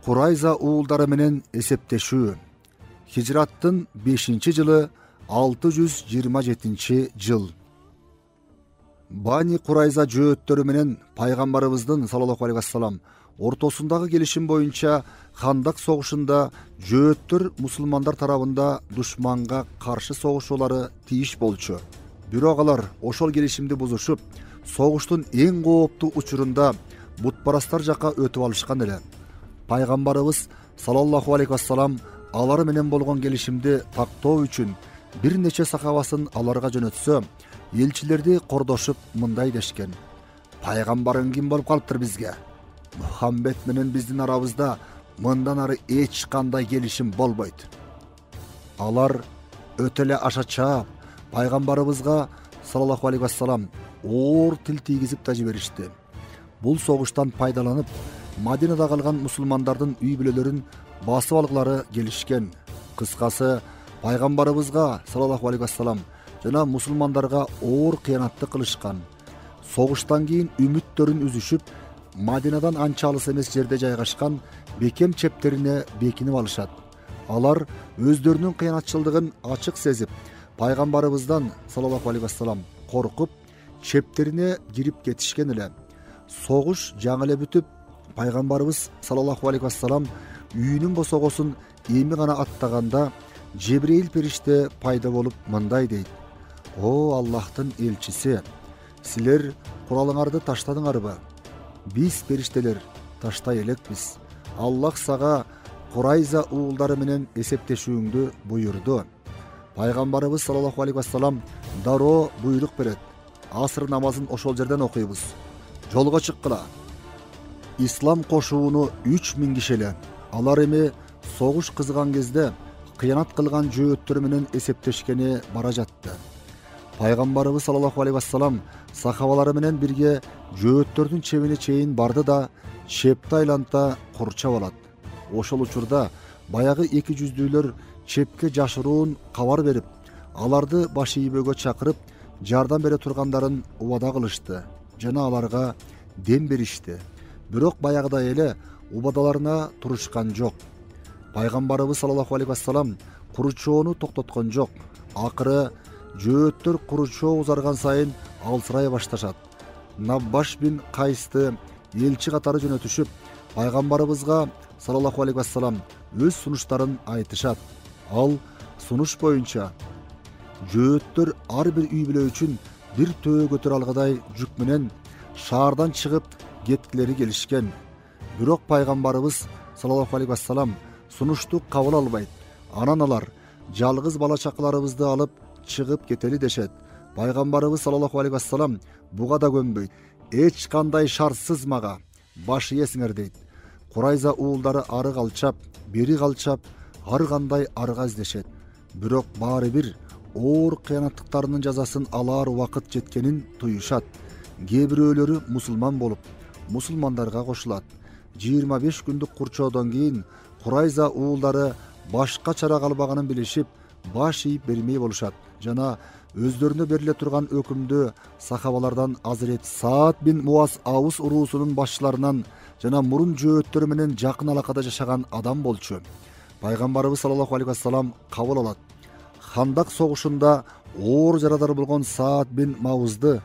[SPEAKER 1] Курайза уулдары менен эсептешүү. Хижраттын 5-жылы 627 жыл. Бани Курайза жөөттөрү менен пайгамбарыбыздын саллаллаху алейхи вассалам ортосундагы келишим боюнча Хандак согушунда жөөттөр мусулмандар тарабында душманга каршы согушуулары тийиш болчу. Бирок алар ошол келишимди бузушуп, согуштун эң кооптуу учурунда бутпарастар жакка өтүп алышкан эле. Пайгамбарыбыз саллаллаху алейхи вассалам алар менен болгон келишимди тактоо үчүн бир нече сахабасын аларга жөнөтсө, элчилерди кордошуп мындай дешкен: пайгамбарың ким болуп калыптыр бизге? Мухаммед менен биздин арабызда мындан ары эч кандай келишим болбойт. Алар өтө эле аша чаап пайгамбарыбызга саллаллаху алейхи вассалам оор тил тийгизип да жиберишти. Бул согуштан пайдаланып, Мадинада калган мусулмандардын үй бүлөлөрүн басып алгылары келишкен. Кыскасы, пайгамбарыбызга саллаллаху алейхи вассалам жана мусулмандарга оор кыянатты кылышкан. Согуштан кийин үмүттөрүн үзүшүп, Мадинадан анча алыс эмес жерде жайгашкан бекем чептерине бекинип алышат. Алар өздөрүнүн кыянатчылдыгын ачык сезип, пайгамбарыбыздан саллаллаху алейхи вассалам коркуп, чептерине кирип кетишкен эле. Согуш жаңы эле бүтүп, пайгамбарыбыз саллаллаху алейхи вассалам үйүнүн босогосун эми гана аттаганда, Жебреил периште пайда болуп мындай дейт: "О Аллахтын элчиси, силер куралыңарды таштадыңарбы? Биз периштелер таштай элекпиз. Аллах сага Курайза уулдары менен эсептешүүңдү буйурду." Пайгамбарыбыз саллаллаху алейхи вассалам дароо буйрук берет: "Асыр намазын ошол жерден окуйбуз. Жолго чыккыла." Ислам кошууну 3000 киши эле. Алар эми согуш кызган кезде кыянат кылган жөөттөр менен эсептешкени бара жатты. Пайгамбарыбыз саллаллаху алейхи вассалам сахабалары менен бирге жөөттөрдүн чебине чейин барды да чепти айланта курчап алат. Ошол учурда баягы эки жүздүүлөр чепке жашыруун кабар берип, аларды баш ийбөөгө чакырып, жардам бере тургандарын убада кылышты жана аларга дем беришти. Бирок баягыдай эле убадаларына турушкан жок. Пайгамбарыбыз саллаллаху алейхи вассалам куручоону токтоткон жок. Акыры жөөттөр куручоо узарган сайын алсырай башташат. Наббаш бин Кайсты элчи катары жөнөтүшүп, пайгамбарыбызга саллаллаху алейхи вассалам өз сунуштарын айтышат. Ал сунуш боюнча жөөттөр ар бир үй бүлө үчүн бир төө көтөрө алгыдай жүк менен шаардан чыгып кеткилери келишкен. Бирок пайгамбарыбыз саллаллаху алейхи вассалам сунушту кабыл албайт. Анан алар жалгыз бала чакаларыбызды алып чыгып кетели дешет. Пайгамбарыбыз саллаллаху алейхи вассалам буга да көнбөйт. Эч кандай шартсыз мага баш ийесиңер дейт. Курайза уулдары ары калчап, бери калчап, ар кандай арга издешет. Бирок баары бир оор кыянаттыктарынын жазасын алар убакыт жеткенин туюшат. Кээ бирөөлөрү мусулман болуп, мусулмандарга кошулат. 25 күндүк курчоодон кийин Курайза уулдары башка чара калбаганын билишип, баш ийип бермей болушат жана өздөрүнө бериле турган өкүмдү сахабалардан Азирет Саад бин Муаз Аус уруусунун башчыларынан жана мурун жөөттөрү менен жакын алакада жашаган адам болчу. Пайгамбарыбыз саллаллаху алейхи вассалам кабыл алат. Хандак согушунда оор жарадар болгон Саад бин Мауызды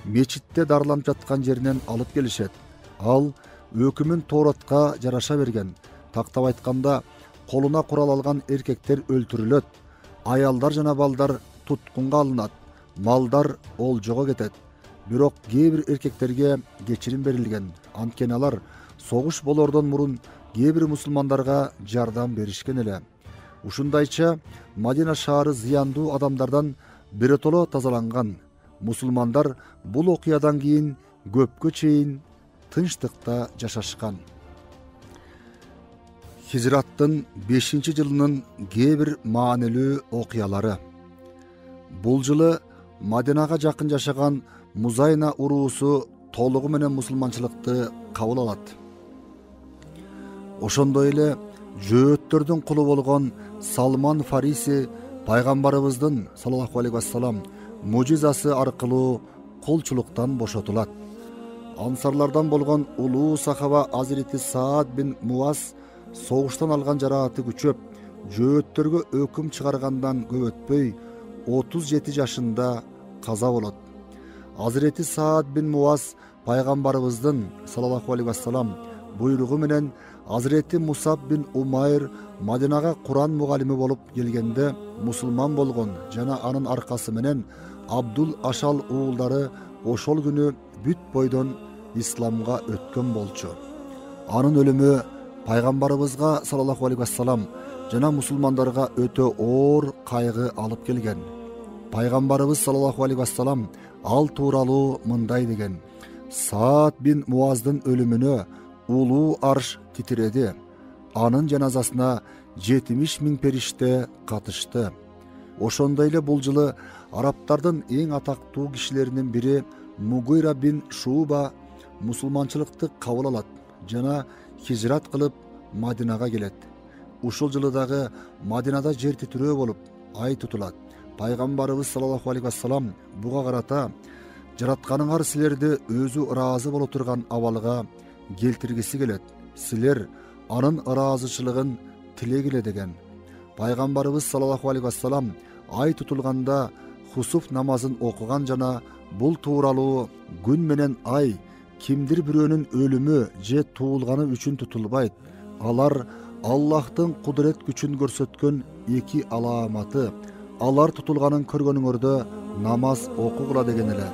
[SPEAKER 1] мечитте дарыланып жаткан жеринен алып келишет. Ал өкүмүн Торатка жараша берген. Тактап айтканда, колуна курал алган эркектер өлтүрүлөт, аялдар жана балдар туткунга алынат, малдар олжого кетет. Бирок кээ бир эркектерге кечирим берилген. Анткени алар согуш болордон мурун кээ бир мусулмандарга жардам беришкен эле. Ушундайча Мадина шаары зыяндуу адамдардан биротоло тазаланган. Мусулмандар бул окуядан кийин көпкө чейин тынчтыкта жашашкан. Хижраттын 5-жылынын кээ бир маанилүү окуялары. Бул жылы Мадинага жакын жашаган Музайна уруусу толугу менен мусулманчылыкты кабыл алат. Ошондой эле жөөттөрдүн кулу болгон Салман Фариси пайгамбарыбыздын саллаллаху алейхи вассалам мужизасы аркылуу кулчулуктан бошотулат. Ансарлардан болгон улуу сахаба Азирети Саад бин Муаз согуштан алган жарааты күчөп, жөөттөргө өкүм чыгаргандан көп өтпөй, 37 жашында каза болот. Азирети Саад бин Муаз пайгамбарыбыздын саллаллаху алейхи вассалам буйругу менен Азирети Мусаб бин Умайр Мадинага Куран мугалими болуп келгенде мусулман болгон жана анын аркасы менен Абдул Ашал уулдары ошол күнү бүт бойдон исламга өткөн болчу. Анын өлүмү пайгамбарыбызга саллаллаху алейхи вассалам жана мусулмандарга өтө оор кайгы алып келген. Пайгамбарыбыз саллаллаху алейхи вассалам ал тууралуу мындай деген: Саад бин Муаздын өлүмүнө улуу арш титиреди. Анын жаназасына 70 000 периште катышты. Ошондой эле бул жылы арабтардын эң атактуу кишилеринин бири Мугира бин Шуба мусулманчылыкты кабыл алат жана хижрат кылып Мадинага келет. Ушул жылы дагы Мадинада жер титирөө болуп, ай тутулат. Пайгамбарыбыз саллаллаху алейхи вассалам буга карата: жаратканыңар силерди өзү ыраазы боло турган абалга келтиргиси келет. Силер анын ыраазычылыгын тилегиле деген. Пайгамбарыбыз саллаллаху алейхи вассалам ай тутулганда хусуф намазын окуган жана бул тууралуу күн менен ай кимдир бирөөнүн өлүмү же туулганы үчүн тутулбайт. Алар Аллахтын кудурет күчүн көрсөткөн эки аламаты. Алар тутулганын көргөнүңөрдө намаз окугула деген эле.